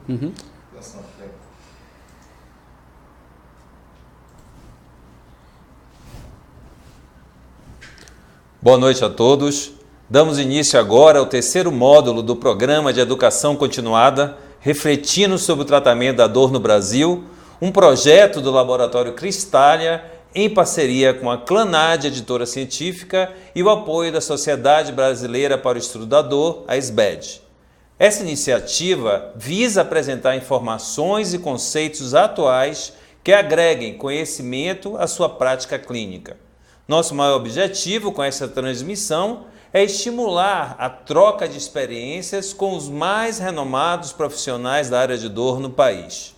Uhum. Boa noite a todos. Damos início agora ao terceiro módulo do Programa de Educação Continuada, refletindo sobre o tratamento da dor no Brasil, um projeto do Laboratório Cristália, em parceria com a Clanad, editora científica, e o apoio da Sociedade Brasileira para o Estudo da Dor, a SBED. Essa iniciativa visa apresentar informações e conceitos atuais que agreguem conhecimento à sua prática clínica. Nosso maior objetivo com essa transmissão é estimular a troca de experiências com os mais renomados profissionais da área de dor no país.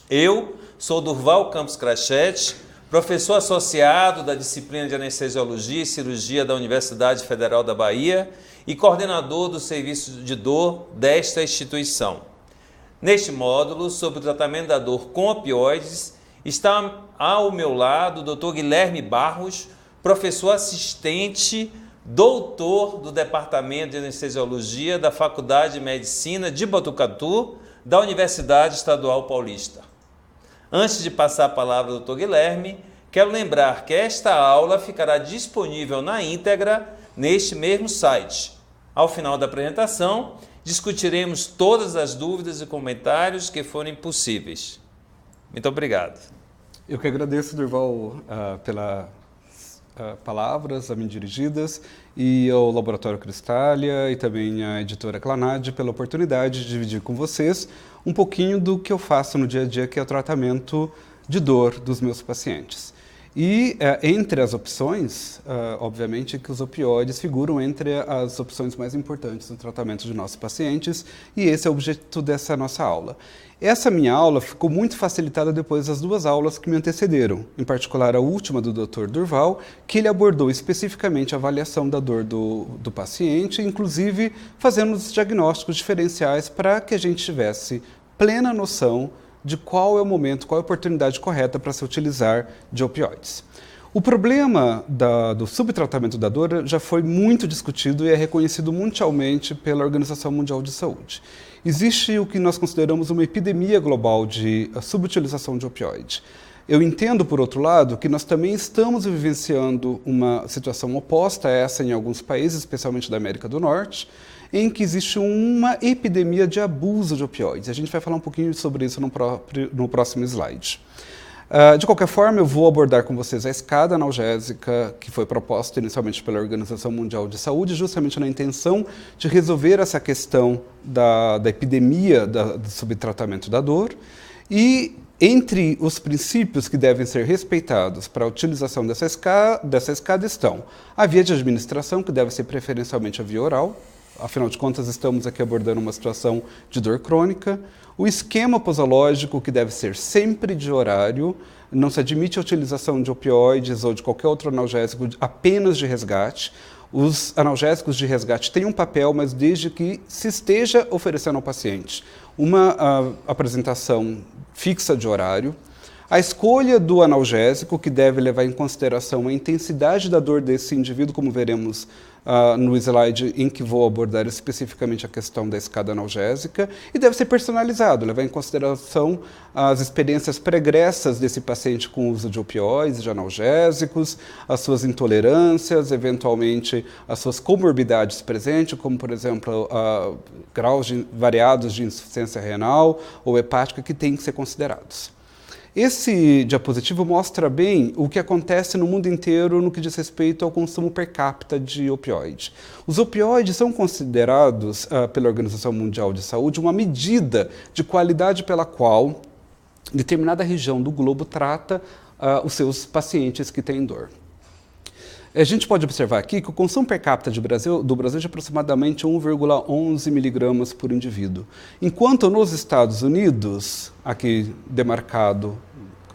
Eu sou Durval Campos Crachete, professor associado da disciplina de Anestesiologia e Cirurgia da Universidade Federal da Bahia e coordenador do serviço de dor desta instituição. Neste módulo, sobre o tratamento da dor com opioides, está ao meu lado o Dr. Guilherme Barros, professor assistente, doutor do Departamento de Anestesiologia da Faculdade de Medicina de Botucatu, da Universidade Estadual Paulista. Antes de passar a palavra ao Dr. Guilherme, quero lembrar que esta aula ficará disponível na íntegra neste mesmo site. Ao final da apresentação, discutiremos todas as dúvidas e comentários que forem possíveis. Muito obrigado. Eu que agradeço, Durval, pelas palavras a mim dirigidas e ao Laboratório Cristália e também à editora Clanad pela oportunidade de dividir com vocês um pouquinho do que eu faço no dia a dia, que é o tratamento de dor dos meus pacientes. E entre as opções, obviamente que os opioides figuram entre as opções mais importantes no tratamento de nossos pacientes, e esse é o objeto dessa nossa aula. Essa minha aula ficou muito facilitada depois das duas aulas que me antecederam, em particular a última do Dr. Durval, que ele abordou especificamente a avaliação da dor do paciente, inclusive fazendo os diagnósticos diferenciais para que a gente tivesse plena noção de qual é o momento, qual é a oportunidade correta para se utilizar de opioides. O problema do subtratamento da dor já foi muito discutido e é reconhecido mundialmente pela Organização Mundial de Saúde. Existe o que nós consideramos uma epidemia global de subutilização de opioide. Eu entendo, por outro lado, que nós também estamos vivenciando uma situação oposta a essa em alguns países, especialmente da América do Norte, em que existe uma epidemia de abuso de opioides. A gente vai falar um pouquinho sobre isso no próximo slide. De qualquer forma, eu vou abordar com vocês a escada analgésica que foi proposta inicialmente pela Organização Mundial de Saúde, justamente na intenção de resolver essa questão da epidemia do subtratamento da dor. E entre os princípios que devem ser respeitados para a utilização dessa escada estão a via de administração, que deve ser preferencialmente a via oral. Afinal de contas, estamos aqui abordando uma situação de dor crônica. O esquema posológico, que deve ser sempre de horário. Não se admite a utilização de opioides ou de qualquer outro analgésico apenas de resgate. Os analgésicos de resgate têm um papel, mas desde que se esteja oferecendo ao paciente uma apresentação fixa de horário. A escolha do analgésico, que deve levar em consideração a intensidade da dor desse indivíduo, como veremos no slide em que vou abordar especificamente a questão da escada analgésica, e deve ser personalizado, levar em consideração as experiências pregressas desse paciente com o uso de opioides, de analgésicos, as suas intolerâncias, eventualmente as suas comorbidades presentes, como, por exemplo, graus variados de insuficiência renal ou hepática, que têm que ser considerados. Esse diapositivo mostra bem o que acontece no mundo inteiro no que diz respeito ao consumo per capita de opioide. Os opioides são considerados pela Organização Mundial de Saúde uma medida de qualidade pela qual determinada região do globo trata os seus pacientes que têm dor. A gente pode observar aqui que o consumo per capita do Brasil é de aproximadamente 1,11 miligramas por indivíduo, enquanto nos Estados Unidos, aqui demarcado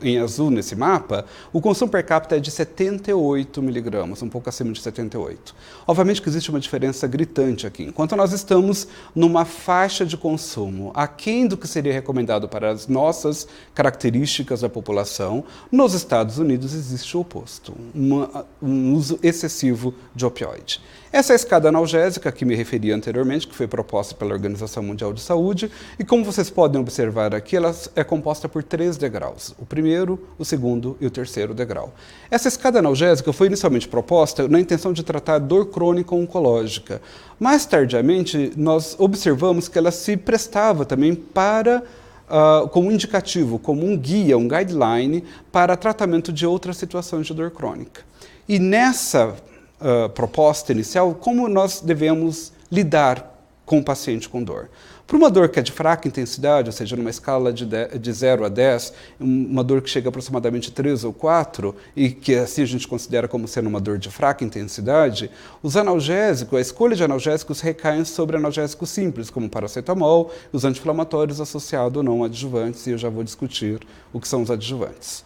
em azul nesse mapa, o consumo per capita é de 78 miligramas, um pouco acima de 78. Obviamente que existe uma diferença gritante aqui. Enquanto nós estamos numa faixa de consumo aquém do que seria recomendado para as nossas características da população, nos Estados Unidos existe o oposto, um uso excessivo de opioide. Essa é a escada analgésica a que me referi anteriormente, que foi proposta pela Organização Mundial de Saúde, e como vocês podem observar aqui, ela é composta por 3 degraus, o primeiro, o segundo e o terceiro degrau. Essa escada analgésica foi inicialmente proposta na intenção de tratar dor crônica oncológica. Mais tardiamente, nós observamos que ela se prestava também para como indicativo, como um guia, um guideline para tratamento de outras situações de dor crônica. E nessa proposta inicial, como nós devemos lidar com o paciente com dor. Para uma dor que é de fraca intensidade, ou seja, numa escala de 0 a 10, uma dor que chega a aproximadamente 3 ou 4, e que assim a gente considera como sendo uma dor de fraca intensidade, os analgésicos, a escolha de analgésicos recai sobre analgésicos simples, como o paracetamol, os anti-inflamatórios associados ou não a adjuvantes, e eu já vou discutir o que são os adjuvantes.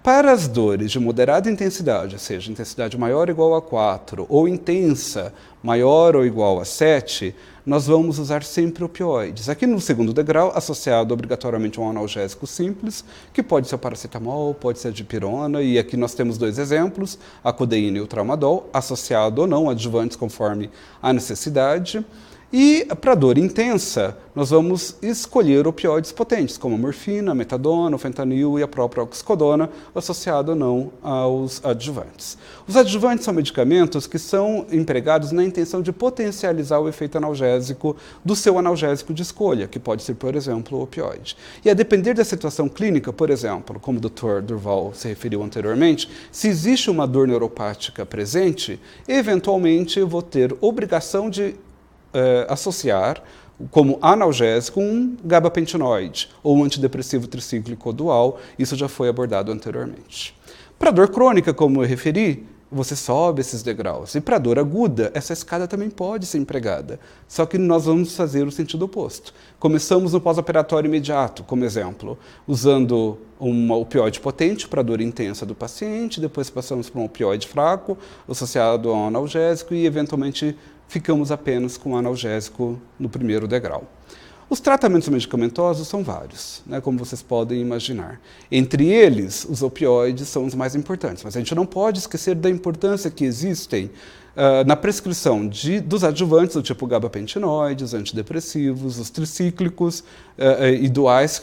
Para as dores de moderada intensidade, ou seja, intensidade maior ou igual a 4, ou intensa, maior ou igual a 7, nós vamos usar sempre opioides. Aqui no segundo degrau, associado obrigatoriamente a um analgésico simples, que pode ser o paracetamol, pode ser a dipirona, e aqui nós temos 2 exemplos, a codeína e o tramadol, associado ou não a adjuvantes conforme a necessidade. E para dor intensa, nós vamos escolher opioides potentes, como a morfina, a metadona, o fentanil e a própria oxicodona, associado ou não aos adjuvantes. Os adjuvantes são medicamentos que são empregados na intenção de potencializar o efeito analgésico do seu analgésico de escolha, que pode ser, por exemplo, o opioide. E a depender da situação clínica, por exemplo, como o Dr. Durval se referiu anteriormente, se existe uma dor neuropática presente, eventualmente eu vou ter obrigação de associar como analgésico um gabapentinoide ou um antidepressivo tricíclico dual. Isso já foi abordado anteriormente. Para dor crônica, como eu referi, você sobe esses degraus. E para dor aguda, essa escada também pode ser empregada. Só que nós vamos fazer o sentido oposto. Começamos no pós-operatório imediato, como exemplo, usando um opioide potente para a dor intensa do paciente, depois passamos para um opioide fraco, associado a um analgésico e, eventualmente, ficamos apenas com o analgésico no primeiro degrau. Os tratamentos medicamentosos são vários, como vocês podem imaginar. Entre eles, os opioides são os mais importantes, mas a gente não pode esquecer da importância que existem na prescrição dos adjuvantes do tipo gabapentinoide, os antidepressivos, os tricíclicos e duais,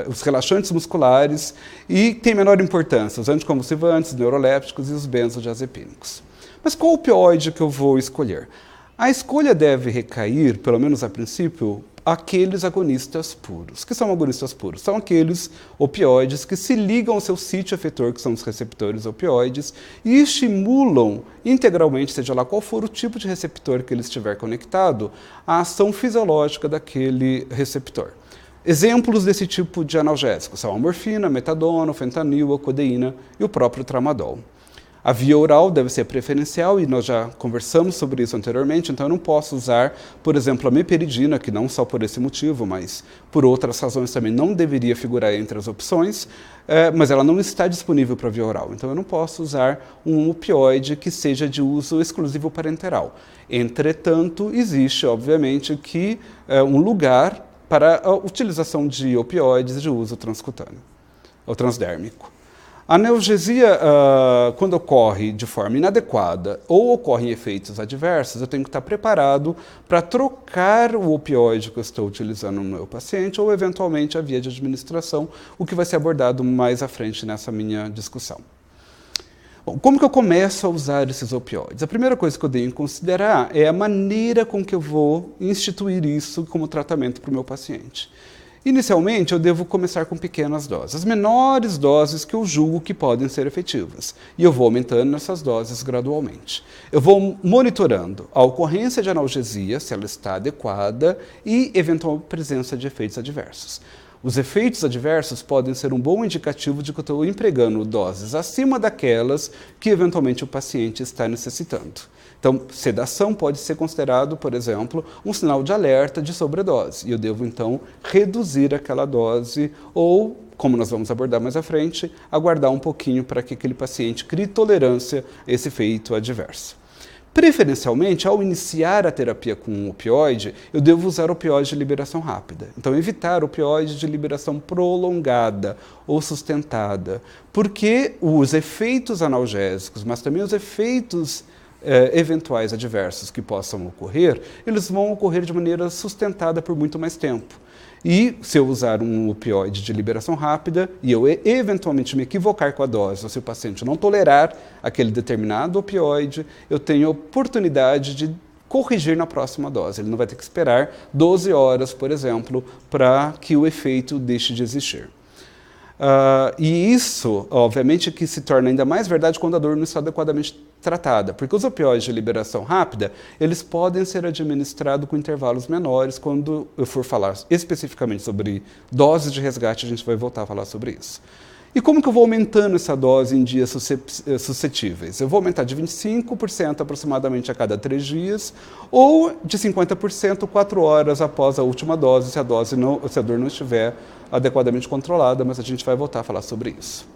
os relaxantes musculares, e tem menor importância, os anticonvulsivantes, neurolépticos e os benzodiazepínicos. Mas qual opioide que eu vou escolher? A escolha deve recair, pelo menos a princípio, aqueles agonistas puros. O que são agonistas puros? São aqueles opioides que se ligam ao seu sítio efetor, que são os receptores opioides, e estimulam integralmente, seja lá qual for o tipo de receptor que ele estiver conectado, a ação fisiológica daquele receptor. Exemplos desse tipo de analgésico são a morfina, a metadona, o fentanil, a codeína e o próprio tramadol. A via oral deve ser preferencial, e nós já conversamos sobre isso anteriormente, então eu não posso usar, por exemplo, a meperidina, que não só por esse motivo, mas por outras razões também não deveria figurar entre as opções, mas ela não está disponível para via oral. Então eu não posso usar um opioide que seja de uso exclusivo parenteral. Entretanto, existe, obviamente, que um lugar para a utilização de opioides de uso transcutâneo ou transdérmico. A analgesia, quando ocorre de forma inadequada ou ocorrem efeitos adversos, eu tenho que estar preparado para trocar o opioide que eu estou utilizando no meu paciente ou, eventualmente, a via de administração, o que vai ser abordado mais à frente nessa minha discussão. Bom, como que eu começo a usar esses opioides? A primeira coisa que eu tenho que considerar é a maneira com que eu vou instituir isso como tratamento para o meu paciente. Inicialmente, eu devo começar com pequenas doses, as menores doses que eu julgo que podem ser efetivas, e eu vou aumentando essas doses gradualmente. Eu vou monitorando a ocorrência de analgesia, se ela está adequada, e eventual presença de efeitos adversos. Os efeitos adversos podem ser um bom indicativo de que eu estou empregando doses acima daquelas que eventualmente o paciente está necessitando. Então, sedação pode ser considerado, por exemplo, um sinal de alerta de sobredose. E eu devo, então, reduzir aquela dose ou como nós vamos abordar mais à frente, aguardar um pouquinho para que aquele paciente crie tolerância a esse efeito adverso. Preferencialmente, ao iniciar a terapia com um opioide, eu devo usar opioide de liberação rápida. Então, evitar opioide de liberação prolongada ou sustentada, porque os efeitos analgésicos, mas também os efeitos eventuais adversos que possam ocorrer, eles vão ocorrer de maneira sustentada por muito mais tempo. E se eu usar um opioide de liberação rápida e eu eventualmente me equivocar com a dose, ou se o paciente não tolerar aquele determinado opioide, eu tenho a oportunidade de corrigir na próxima dose. Ele não vai ter que esperar 12 horas, por exemplo, para que o efeito deixe de existir. E isso, obviamente, que se torna ainda mais verdade quando a dor não está adequadamente tratada, porque os opioides de liberação rápida, eles podem ser administrados com intervalos menores. Quando eu for falar especificamente sobre doses de resgate, a gente vai voltar a falar sobre isso. E como que eu vou aumentando essa dose em dias suscetíveis? Eu vou aumentar de 25% aproximadamente a cada 3 dias, ou de 50% 4 horas após a última dose, se a dor não estiver adequadamente controlada, mas a gente vai voltar a falar sobre isso.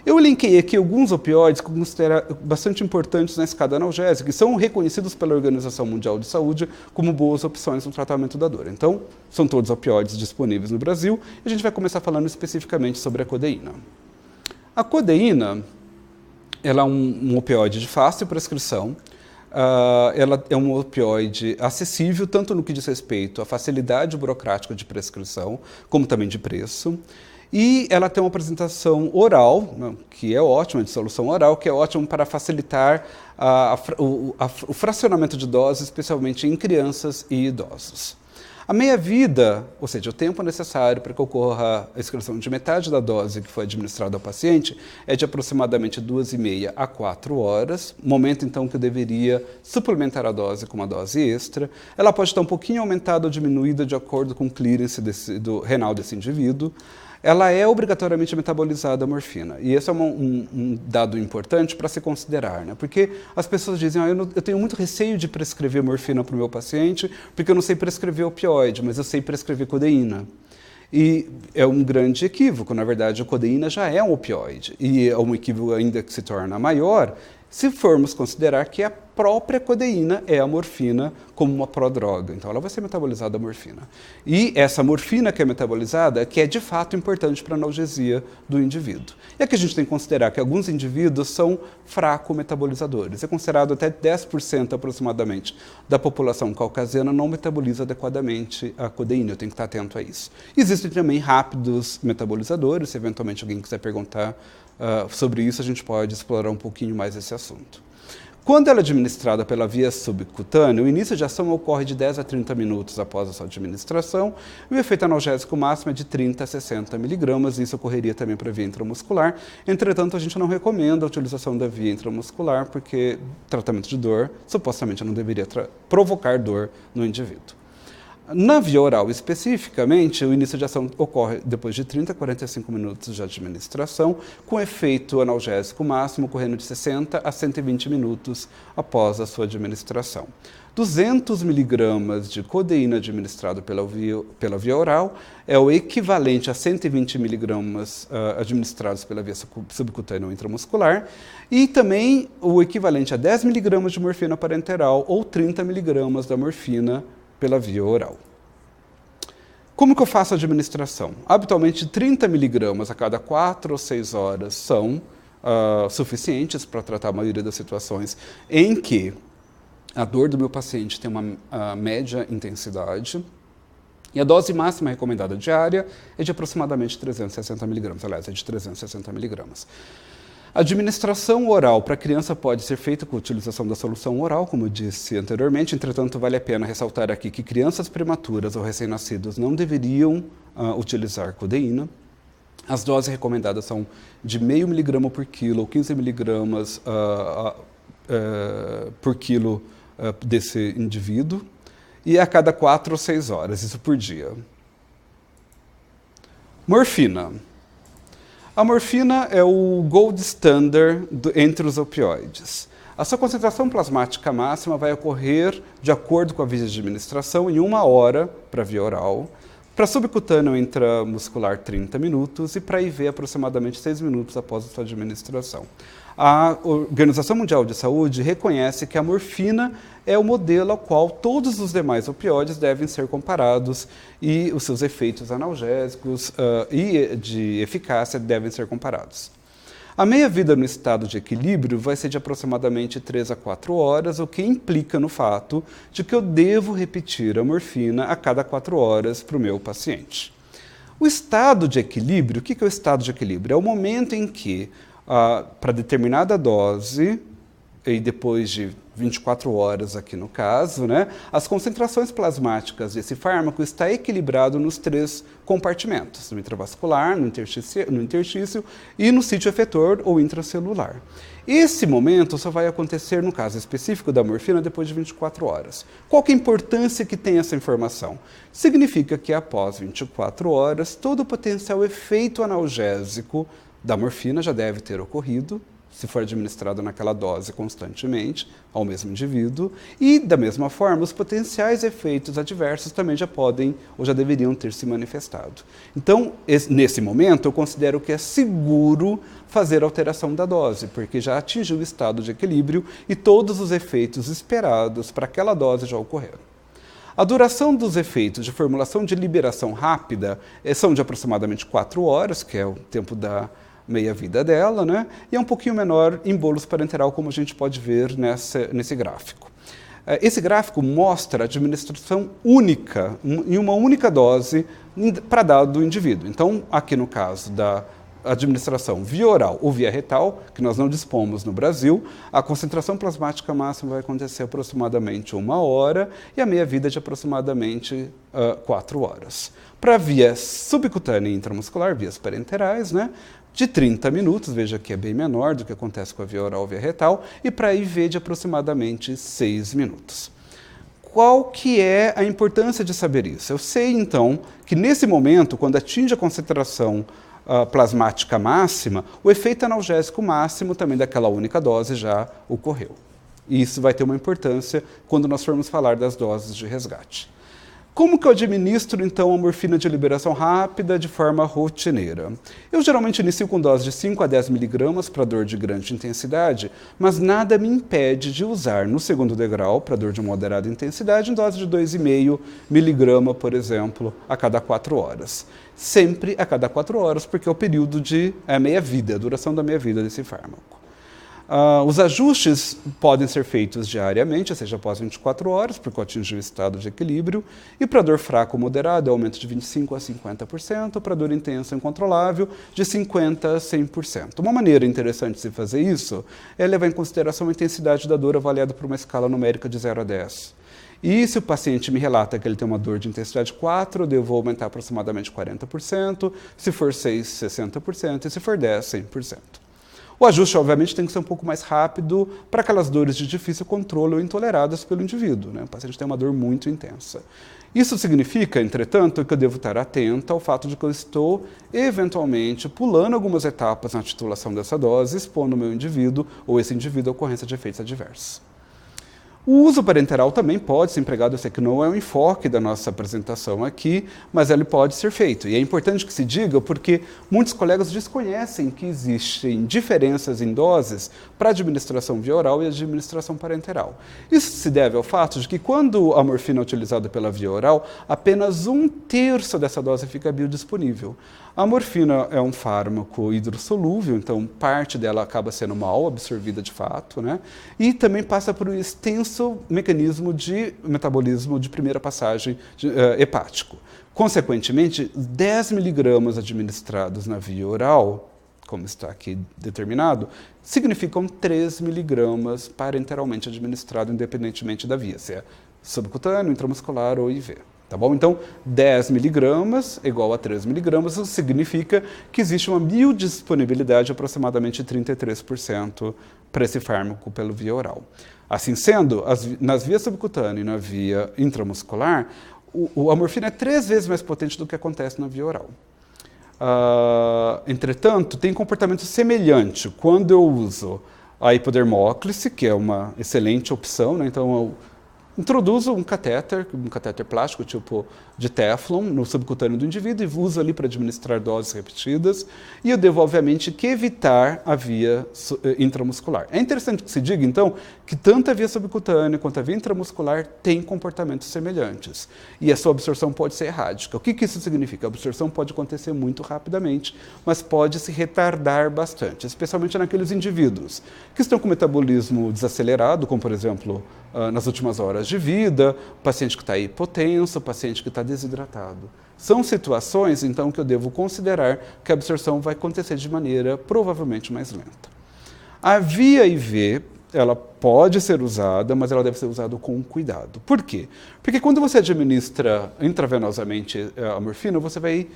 Eu linkei aqui alguns opioides que eu considero bastante importantes na escada analgésica, que são reconhecidos pela Organização Mundial de Saúde como boas opções no tratamento da dor. Então, são todos opioides disponíveis no Brasil, e a gente vai começar falando especificamente sobre a codeína. A codeína, ela é um opioide de fácil prescrição. Ela é um opioide acessível, tanto no que diz respeito à facilidade burocrática de prescrição, como também de preço. E ela tem uma apresentação oral, que é ótima, de solução oral, que é ótima para facilitar o fracionamento de doses, especialmente em crianças e idosos. A meia-vida, ou seja, o tempo necessário para que ocorra a excreção de metade da dose que foi administrada ao paciente, é de aproximadamente 2,5 a 4 horas, momento então que eu deveria suplementar a dose com uma dose extra. Ela pode estar um pouquinho aumentada ou diminuída de acordo com o clearance renal desse indivíduo. Ela é obrigatoriamente metabolizada a morfina. E esse é um dado importante para se considerar, né? Porque as pessoas dizem, eu tenho muito receio de prescrever morfina para o meu paciente, porque eu não sei prescrever opioide, mas eu sei prescrever codeína. E é um grande equívoco. Na verdade, a codeína já é um opioide. E é um equívoco ainda que se torna maior se formos considerar que a própria codeína é a morfina como uma prodroga. Então, ela vai ser metabolizada a morfina. E essa morfina que é metabolizada, que é de fato importante para a analgesia do indivíduo. E aqui a gente tem que considerar que alguns indivíduos são fraco-metabolizadores. É considerado até 10% aproximadamente da população caucasiana não metaboliza adequadamente a codeína. Eu tenho que estar atento a isso. Existem também rápidos metabolizadores. Se eventualmente alguém quiser perguntar sobre isso, a gente pode explorar um pouquinho mais esse assunto. Quando ela é administrada pela via subcutânea, o início de ação ocorre de 10 a 30 minutos após a sua administração, e o efeito analgésico máximo é de 30 a 60 miligramas, e isso ocorreria também para a via intramuscular. Entretanto, a gente não recomenda a utilização da via intramuscular, porque tratamento de dor supostamente não deveria provocar dor no indivíduo. Na via oral, especificamente, o início de ação ocorre depois de 30 a 45 minutos de administração, com efeito analgésico máximo ocorrendo de 60 a 120 minutos após a sua administração. 200 miligramas de codeína administrado pela via oral é o equivalente a 120 miligramas administrados pela via subcutânea ou intramuscular, e também o equivalente a 10 miligramas de morfina parenteral ou 30 miligramas da morfina pela via oral. Como que eu faço a administração? Habitualmente 30 miligramas a cada 4 ou 6 horas são suficientes para tratar a maioria das situações em que a dor do meu paciente tem uma média intensidade, e a dose máxima recomendada diária é de aproximadamente 360 miligramas, aliás, é de 360 miligramas. A administração oral para a criança pode ser feita com a utilização da solução oral, como eu disse anteriormente. Entretanto, vale a pena ressaltar aqui que crianças prematuras ou recém-nascidos não deveriam utilizar codeína. As doses recomendadas são de 0,5 miligrama por quilo ou 15 miligramas por quilo desse indivíduo, e a cada 4 ou 6 horas, isso por dia. Morfina. A morfina é o gold standard entre os opioides. A sua concentração plasmática máxima vai ocorrer de acordo com a via de administração em 1 hora para a via oral. Para subcutâneo intramuscular, 30 minutos e para IV, aproximadamente 6 minutos após a sua administração. A Organização Mundial de Saúde reconhece que a morfina é o modelo ao qual todos os demais opioides devem ser comparados e os seus efeitos analgésicos e de eficácia devem ser comparados. A meia-vida no estado de equilíbrio vai ser de aproximadamente 3 a 4 horas, o que implica no fato de que eu devo repetir a morfina a cada 4 horas para o meu paciente. O estado de equilíbrio, o que é o estado de equilíbrio? É o momento em que, para determinada dose, e depois de 24 horas aqui no caso, né, as concentrações plasmáticas desse fármaco está equilibrado nos 3 compartimentos, no intravascular, no interstício e no sítio efetor ou intracelular. Esse momento só vai acontecer, no caso específico da morfina, depois de 24 horas. Qual que é a importância que tem essa informação? Significa que após 24 horas, todo o potencial efeito analgésico da morfina já deve ter ocorrido, se for administrado naquela dose constantemente ao mesmo indivíduo, e da mesma forma os potenciais efeitos adversos também já podem ou já deveriam ter se manifestado. Então, nesse momento, eu considero que é seguro fazer alteração da dose, porque já atingiu o estado de equilíbrio e todos os efeitos esperados para aquela dose já ocorreram. A duração dos efeitos de formulação de liberação rápida são de aproximadamente 4 horas, que é o tempo da meia-vida dela, né? E é um pouquinho menor em bolos parenteral, como a gente pode ver nesse gráfico. Esse gráfico mostra a administração única, em uma única dose, para dado indivíduo. Então, aqui no caso da administração via oral ou via retal, que nós não dispomos no Brasil, a concentração plasmática máxima vai acontecer aproximadamente 1 hora e a meia-vida de aproximadamente 4 horas. Para via subcutânea e intramuscular, vias parenterais, né, de 30 minutos, veja que é bem menor do que acontece com a via oral ou via retal, e para IV de aproximadamente 6 minutos. Qual que é a importância de saber isso? Eu sei, então, que nesse momento, quando atinge a concentração plasmática máxima, o efeito analgésico máximo também daquela única dose já ocorreu. E isso vai ter uma importância quando nós formos falar das doses de resgate. Como que eu administro, então, a morfina de liberação rápida de forma rotineira? Eu geralmente inicio com dose de 5 a 10 mg para dor de grande intensidade, mas nada me impede de usar no segundo degrau, para dor de moderada intensidade, em dose de 2,5 mg, por exemplo, a cada 4 horas. Sempre a cada 4 horas, porque é o período de meia-vida, a duração da meia-vida desse fármaco. Os ajustes podem ser feitos diariamente, ou seja, após 24 horas, porque atinge o estado de equilíbrio, e para dor fraca ou moderada, aumento de 25% a 50%, para dor intensa e incontrolável, de 50% a 100%. Uma maneira interessante de se fazer isso é levar em consideração a intensidade da dor avaliada por uma escala numérica de 0 a 10. E se o paciente me relata que ele tem uma dor de intensidade 4, eu devo aumentar aproximadamente 40%, se for 6, 60%, e se for 10, 100%. O ajuste, obviamente, tem que ser um pouco mais rápido para aquelas dores de difícil controle ou intoleradas pelo indivíduo, né? O paciente tem uma dor muito intensa. Isso significa, entretanto, que eu devo estar atento ao fato de que eu estou, eventualmente, pulando algumas etapas na titulação dessa dose, expondo o meu indivíduo ou esse indivíduo à ocorrência de efeitos adversos. O uso parenteral também pode ser empregado, eu sei que não é o enfoque da nossa apresentação aqui, mas ele pode ser feito. E é importante que se diga porque muitos colegas desconhecem que existem diferenças em doses para a administração via oral e a administração parenteral. Isso se deve ao fato de que quando a morfina é utilizada pela via oral, apenas 1/3 dessa dose fica biodisponível. A morfina é um fármaco hidrossolúvel, então parte dela acaba sendo mal absorvida de fato, né? E também passa por um extenso mecanismo de metabolismo de primeira passagem hepático. Consequentemente, 10 mg administrados na via oral, como está aqui determinado, significam 3 mg parenteralmente administrado, independentemente da via, se é subcutâneo, intramuscular ou IV. Tá bom? Então, 10 mg igual a 3 mg, isso significa que existe uma biodisponibilidade de aproximadamente 33% para esse fármaco pelo via oral. Assim sendo, nas vias subcutânea e na via intramuscular, a morfina é 3 vezes mais potente do que acontece na via oral. Entretanto, tem comportamento semelhante quando eu uso a hipodermóclise, que é uma excelente opção, né? Então, eu Introduzo um catéter plástico tipo de Teflon no subcutâneo do indivíduo e uso ali para administrar doses repetidas. E eu devo, obviamente, que evitar a via intramuscular. É interessante que se diga, então, que tanto a via subcutânea quanto a via intramuscular têm comportamentos semelhantes. E a sua absorção pode ser errática. O que isso significa? A absorção pode acontecer muito rapidamente, mas pode se retardar bastante, especialmente naqueles indivíduos que estão com o metabolismo desacelerado, como, por exemplo, nas últimas horas de vida, o paciente que está hipotenso, o paciente que está desidratado. São situações, então, que eu devo considerar que a absorção vai acontecer de maneira provavelmente mais lenta. A via IV, ela pode ser usada, mas ela deve ser usada com cuidado. Por quê? Porque quando você administra intravenosamente a morfina, você vai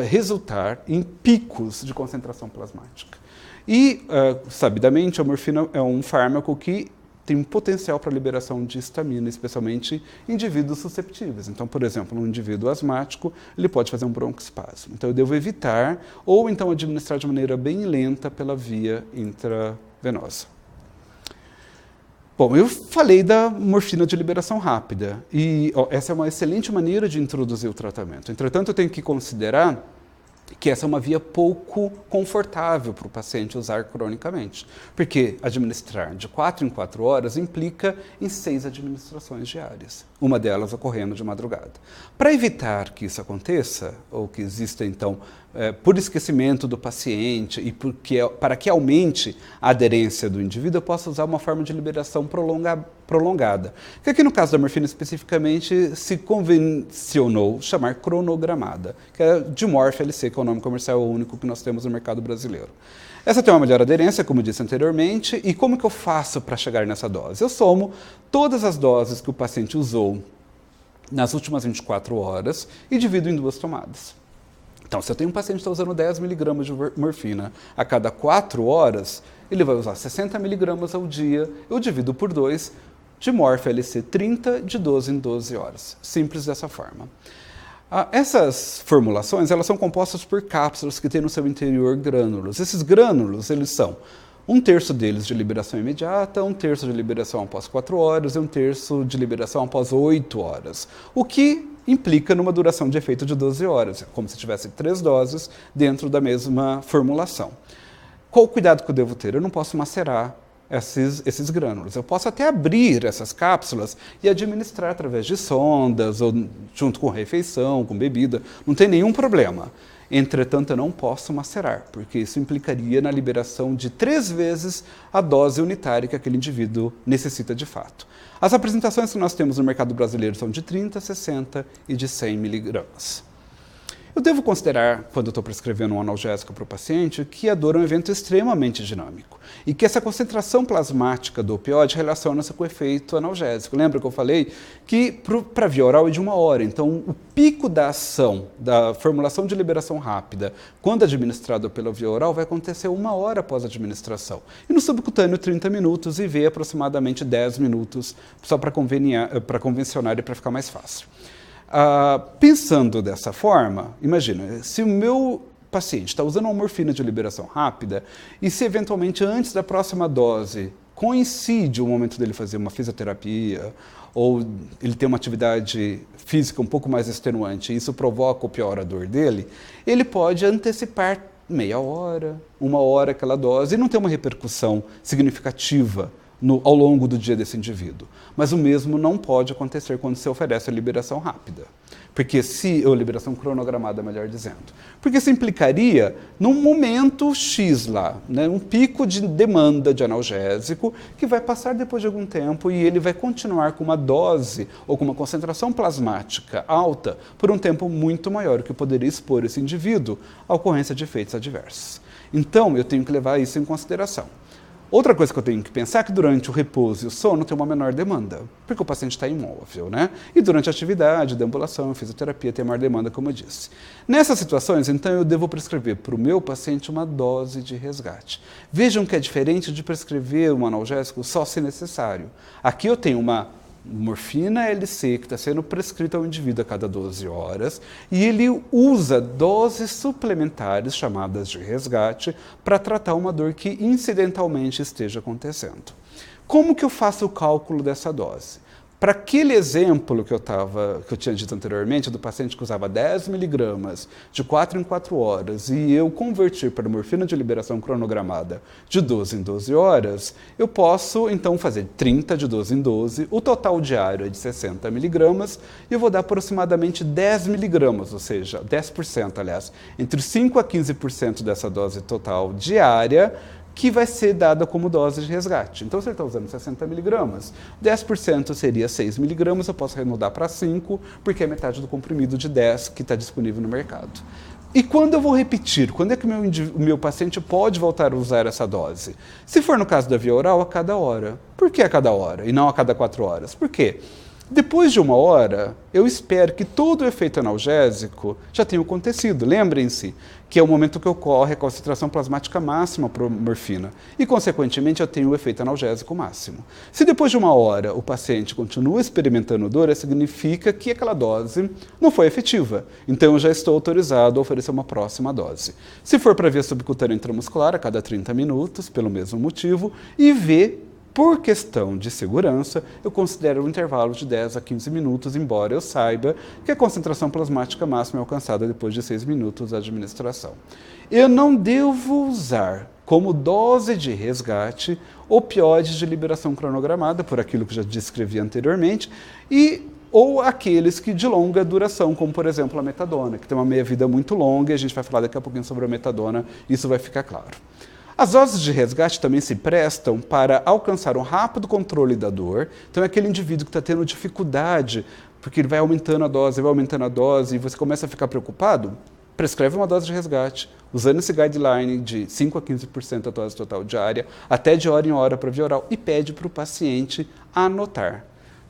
resultar em picos de concentração plasmática. E, sabidamente, a morfina é um fármaco que tem um potencial para liberação de histamina, especialmente em indivíduos susceptíveis. Então, por exemplo, um indivíduo asmático, ele pode fazer um broncoespasmo. Então, eu devo evitar ou então administrar de maneira bem lenta pela via intravenosa. Bom, eu falei da morfina de liberação rápida e essa é uma excelente maneira de introduzir o tratamento. Entretanto, eu tenho que considerar que essa é uma via pouco confortável para o paciente usar cronicamente, porque administrar de 4 em 4 horas implica em 6 administrações diárias, uma delas ocorrendo de madrugada. Para evitar que isso aconteça, ou que exista, então, por esquecimento do paciente e para que aumente a aderência do indivíduo, eu posso usar uma forma de liberação prolongada, que aqui no caso da morfina especificamente se convencionou chamar cronogramada, que é de Morph-LC, que é o nome comercial único que nós temos no mercado brasileiro. Essa tem uma melhor aderência, como disse anteriormente, e como que eu faço para chegar nessa dose? Eu somo todas as doses que o paciente usou nas últimas 24 horas e divido em 2 tomadas. Então, se eu tenho um paciente que está usando 10 mg de morfina a cada 4 horas, ele vai usar 60 mg ao dia, eu divido por 2, de Morph-LC 30, de 12 em 12 horas. Simples dessa forma. Essas formulações, elas são compostas por cápsulas que têm no seu interior grânulos. Esses grânulos, eles são 1/3 deles de liberação imediata, 1/3 de liberação após 4 horas e 1/3 de liberação após 8 horas. O que implica numa duração de efeito de 12 horas, como se tivesse 3 doses dentro da mesma formulação. Qual o cuidado que eu devo ter? Eu não posso macerar esses grânulos. Eu posso até abrir essas cápsulas e administrar através de sondas, ou junto com refeição, com bebida, não tem nenhum problema. Entretanto, eu não posso macerar, porque isso implicaria na liberação de 3 vezes a dose unitária que aquele indivíduo necessita de fato. As apresentações que nós temos no mercado brasileiro são de 30, 60 e de 100 miligramas. Eu devo considerar, quando eu estou prescrevendo um analgésico para o paciente, que a dor é um evento extremamente dinâmico e que essa concentração plasmática do opioide relaciona-se com o efeito analgésico. Lembra que eu falei que para a via oral é de 1 hora, então o pico da ação da formulação de liberação rápida, quando administrado pela via oral, vai acontecer 1 hora após a administração. E no subcutâneo, 30 minutos e V aproximadamente 10 minutos, só para convencionar e para ficar mais fácil. Pensando dessa forma, imagina, se o meu paciente está usando uma morfina de liberação rápida e se eventualmente antes da próxima dose coincide o momento dele fazer uma fisioterapia ou ele tem uma atividade física um pouco mais extenuante e isso provoca ou piora a dor dele, ele pode antecipar meia hora, 1 hora aquela dose e não ter uma repercussão significativa ao longo do dia desse indivíduo. Mas o mesmo não pode acontecer quando se oferece a liberação rápida. Ou liberação cronogramada, melhor dizendo. Porque isso implicaria num momento X lá, né, um pico de demanda de analgésico que vai passar depois de algum tempo e ele vai continuar com uma dose ou com uma concentração plasmática alta por um tempo muito maior, o que poderia expor esse indivíduo à ocorrência de efeitos adversos. Então, eu tenho que levar isso em consideração. Outra coisa que eu tenho que pensar é que durante o repouso e o sono tem uma menor demanda, porque o paciente está imóvel, né? E durante a atividade, deambulação, fisioterapia tem maior demanda, como eu disse. Nessas situações, então, eu devo prescrever para o meu paciente uma dose de resgate. Vejam que é diferente de prescrever um analgésico só se necessário. Aqui eu tenho uma morfina LC que está sendo prescrita ao indivíduo a cada 12 horas e ele usa doses suplementares chamadas de resgate para tratar uma dor que incidentalmente esteja acontecendo. Como que eu faço o cálculo dessa dose? Para aquele exemplo que eu tinha dito anteriormente, do paciente que usava 10 miligramas de 4 em 4 horas, e eu convertir para morfina de liberação cronogramada de 12 em 12 horas, eu posso, então, fazer 30 de 12 em 12, o total diário é de 60 miligramas, e eu vou dar aproximadamente 10 miligramas, ou seja, 10%, aliás, entre 5% a 15% dessa dose total diária, que vai ser dada como dose de resgate. Então, se ele está usando 60 miligramas, 10% seria 6 miligramas, eu posso remudar para 5, porque é metade do comprimido de 10 que está disponível no mercado. E quando eu vou repetir? Quando é que o meu paciente pode voltar a usar essa dose? Se for no caso da via oral, a cada hora. Por que a cada hora e não a cada 4 horas? Por quê? Depois de 1 hora, eu espero que todo o efeito analgésico já tenha acontecido. Lembrem-se que é o momento que ocorre a concentração plasmática máxima para a morfina e, consequentemente, eu tenho o efeito analgésico máximo. Se depois de 1 hora o paciente continua experimentando dor, significa que aquela dose não foi efetiva. Então, eu já estou autorizado a oferecer uma próxima dose. Se for para via subcutânea intramuscular, a cada 30 minutos, pelo mesmo motivo, e ver. Por questão de segurança, eu considero um intervalo de 10 a 15 minutos, embora eu saiba que a concentração plasmática máxima é alcançada depois de 6 minutos da administração. Eu não devo usar como dose de resgate opioides de liberação cronogramada, por aquilo que já descrevi anteriormente, ou aqueles que de longa duração, como por exemplo a metadona, que tem uma meia-vida muito longa, e a gente vai falar daqui a pouquinho sobre a metadona, isso vai ficar claro. As doses de resgate também se prestam para alcançar um rápido controle da dor. Então, é aquele indivíduo que está tendo dificuldade, porque ele vai aumentando a dose, e você começa a ficar preocupado, prescreve uma dose de resgate, usando esse guideline de 5% a 15% da dose total diária, até de hora em hora para via oral, e pede para o paciente anotar.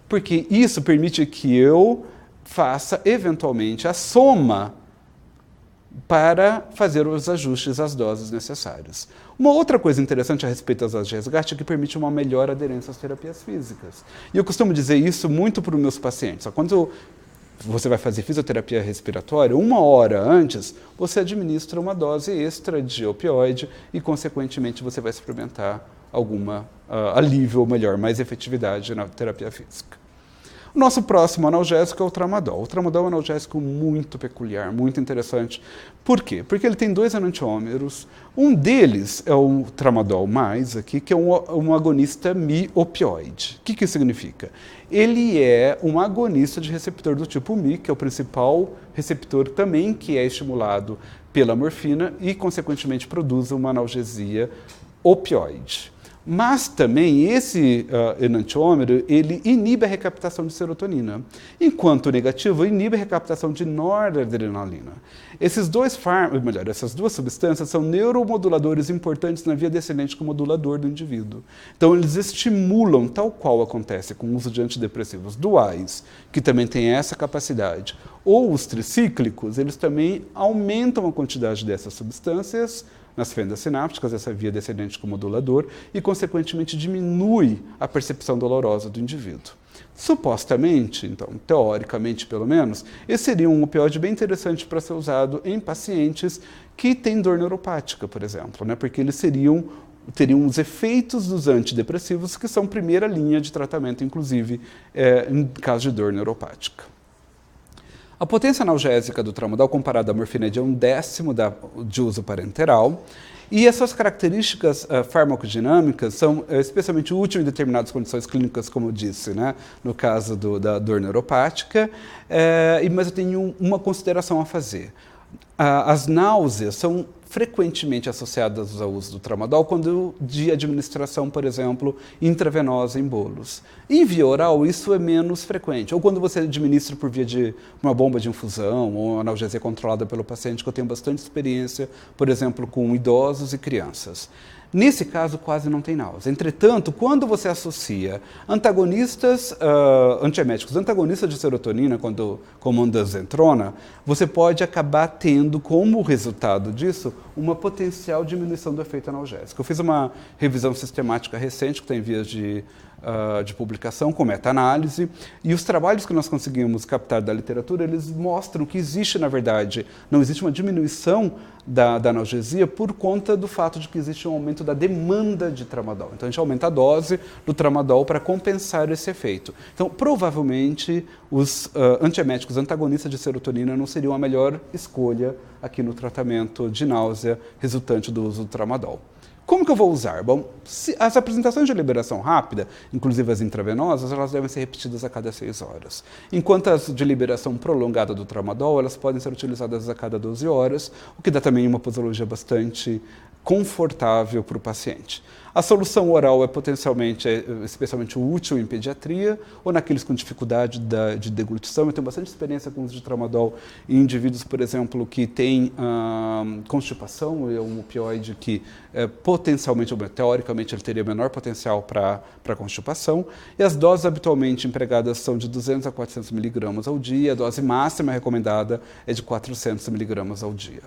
Porque isso permite que eu faça, eventualmente, a soma para fazer os ajustes às doses necessárias. Uma outra coisa interessante a respeito das doses de resgate é que permite uma melhor aderência às terapias físicas. E eu costumo dizer isso muito para os meus pacientes. Quando você vai fazer fisioterapia respiratória, 1 hora antes, você administra uma dose extra de opioide e, consequentemente, você vai experimentar algum alívio, ou melhor, mais efetividade na terapia física. O nosso próximo analgésico é o tramadol. O tramadol é um analgésico muito peculiar, muito interessante. Por quê? Porque ele tem 2 enantiômeros. Um deles é o tramadol mais, aqui, que é um agonista mi-opioide. O que isso significa? Ele é um agonista de receptor do tipo Mi, que é o principal receptor também que é estimulado pela morfina e, consequentemente, produz uma analgesia opioide. Mas também esse enantiômero, ele inibe a recaptação de serotonina, enquanto o negativo inibe a recaptação de noradrenalina. Essas duas substâncias são neuromoduladores importantes na via descendente com o modulador do indivíduo. Então, eles estimulam, tal qual acontece com o uso de antidepressivos duais, que também tem essa capacidade, ou os tricíclicos, eles também aumentam a quantidade dessas substâncias nas fendas sinápticas, essa via descendente com o modulador, e, consequentemente, diminui a percepção dolorosa do indivíduo. Supostamente, então, teoricamente pelo menos, esse seria um opioide bem interessante para ser usado em pacientes que têm dor neuropática, por exemplo, né? Porque eles teriam os efeitos dos antidepressivos, que são primeira linha de tratamento, inclusive, em caso de dor neuropática. A potência analgésica do tramadol comparada à morfina é de 1/10 de uso parenteral, e as suas características farmacodinâmicas são especialmente úteis em determinadas condições clínicas, como eu disse, né, no caso da dor neuropática, mas eu tenho uma consideração a fazer. As náuseas são frequentemente associadas ao uso do tramadol quando de administração, por exemplo, intravenosa em bolos. Em via oral, isso é menos frequente. Ou quando você administra por via de uma bomba de infusão ou analgesia controlada pelo paciente, que eu tenho bastante experiência, por exemplo, com idosos e crianças. Nesse caso, quase não tem náusea. Entretanto, quando você associa antieméticos, antagonistas de serotonina, como ondansetrona, você pode acabar tendo como resultado disso uma potencial diminuição do efeito analgésico. Eu fiz uma revisão sistemática recente, que está em vias de publicação, com meta-análise, e os trabalhos que nós conseguimos captar da literatura, eles mostram que existe, na verdade, não existe uma diminuição da analgesia por conta do fato de que existe um aumento da demanda de tramadol. Então, a gente aumenta a dose do tramadol para compensar esse efeito. Então, provavelmente, os antieméticos antagonistas de serotonina não seriam a melhor escolha aqui no tratamento de náusea resultante do uso do tramadol. Como que eu vou usar? Bom, as apresentações de liberação rápida, inclusive as intravenosas, elas devem ser repetidas a cada 6 horas. Enquanto as de liberação prolongada do tramadol, elas podem ser utilizadas a cada 12 horas, o que dá também uma posologia bastante confortável para o paciente. A solução oral é potencialmente, especialmente útil em pediatria ou naqueles com dificuldade de deglutição. Eu tenho bastante experiência com o uso de tramadol em indivíduos, por exemplo, que têm constipação, é um opioide que potencialmente, teoricamente, ele teria menor potencial para constipação. E as doses habitualmente empregadas são de 200 a 400 miligramas ao dia. A dose máxima recomendada é de 400 miligramas ao dia.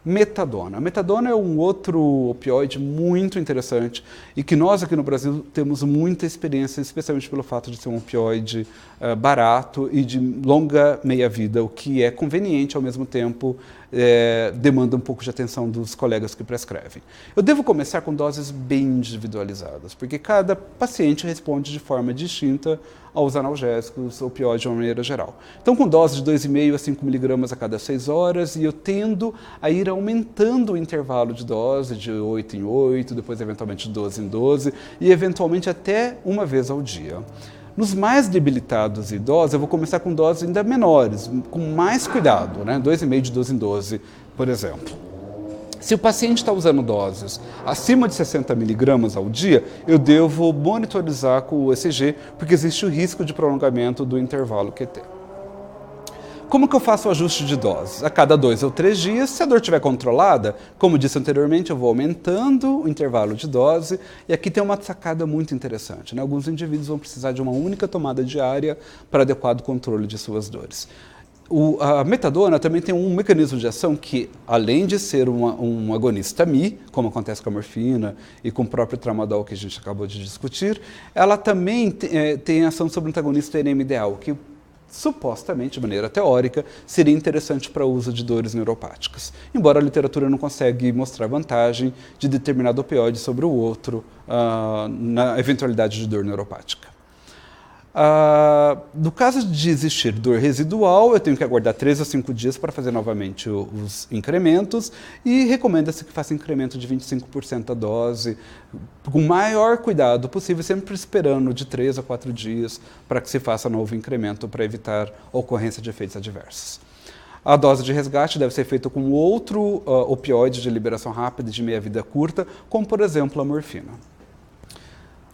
Metadona. A metadona é um outro opioide muito interessante e que nós aqui no Brasil temos muita experiência, especialmente pelo fato de ser um opioide barato e de longa meia-vida, o que é conveniente ao mesmo tempo, demanda um pouco de atenção dos colegas que prescrevem. Eu devo começar com doses bem individualizadas, porque cada paciente responde de forma distinta aos analgésicos, opioides de uma maneira geral. Então, com doses de 2,5 a 5 miligramas a cada 6 horas, e eu tendo a ir aumentando o intervalo de dose de 8 em 8, depois eventualmente de 12 em 12, e eventualmente até uma vez ao dia. Nos mais debilitados idosos, eu vou começar com doses ainda menores, com mais cuidado, né? 2,5 de 12 em 12, por exemplo. Se o paciente está usando doses acima de 60 miligramas ao dia, eu devo monitorizar com o ECG, porque existe o risco de prolongamento do intervalo QT. Como que eu faço o ajuste de doses? A cada 2 ou 3 dias, se a dor estiver controlada, como disse anteriormente, eu vou aumentando o intervalo de dose, e aqui tem uma sacada muito interessante, né? Alguns indivíduos vão precisar de uma única tomada diária para adequado controle de suas dores. A metadona também tem um mecanismo de ação que, além de ser um agonista Mi, como acontece com a morfina e com o próprio tramadol que a gente acabou de discutir, ela também tem ação sobre o antagonista NMDA, que supostamente, de maneira teórica, seria interessante para o uso de dores neuropáticas. Embora a literatura não consegue mostrar vantagem de determinado opioide sobre o outro na eventualidade de dor neuropática. No caso de existir dor residual, eu tenho que aguardar 3 a 5 dias para fazer novamente os incrementos e recomenda-se que faça incremento de 25% da dose, com o maior cuidado possível, sempre esperando de 3 a 4 dias para que se faça novo incremento para evitar a ocorrência de efeitos adversos. A dose de resgate deve ser feita com outro opioide de liberação rápida e de meia-vida curta, como por exemplo a morfina.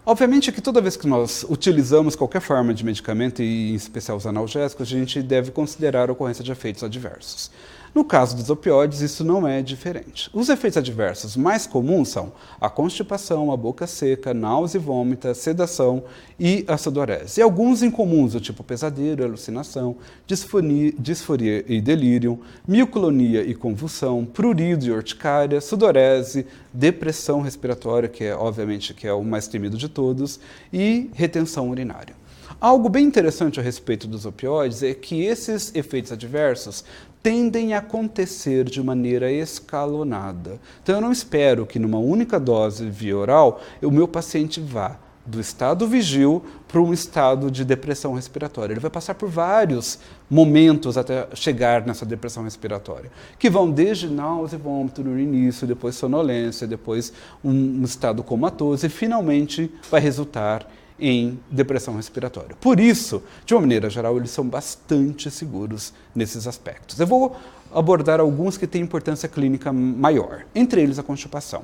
Obviamente que toda vez que nós utilizamos qualquer forma de medicamento, e em especial os analgésicos, a gente deve considerar a ocorrência de efeitos adversos. No caso dos opioides, isso não é diferente. Os efeitos adversos mais comuns são a constipação, a boca seca, náusea e vômito, sedação e a sudorese. E alguns incomuns, do tipo pesadelo, alucinação, disforia e delírio, mioclonia e convulsão, prurido e urticária, sudorese, depressão respiratória, que é obviamente que é o mais temido de todos, e retenção urinária. Algo bem interessante a respeito dos opioides é que esses efeitos adversos tendem a acontecer de maneira escalonada. Então eu não espero que numa única dose via oral o meu paciente vá do estado vigil para um estado de depressão respiratória. Ele vai passar por vários momentos até chegar nessa depressão respiratória, que vão desde náusea e vômito no início, depois sonolência, depois um estado comatoso e finalmente vai resultar em depressão respiratória. Por isso, de uma maneira geral, eles são bastante seguros nesses aspectos. Eu vou abordar alguns que têm importância clínica maior, entre eles a constipação.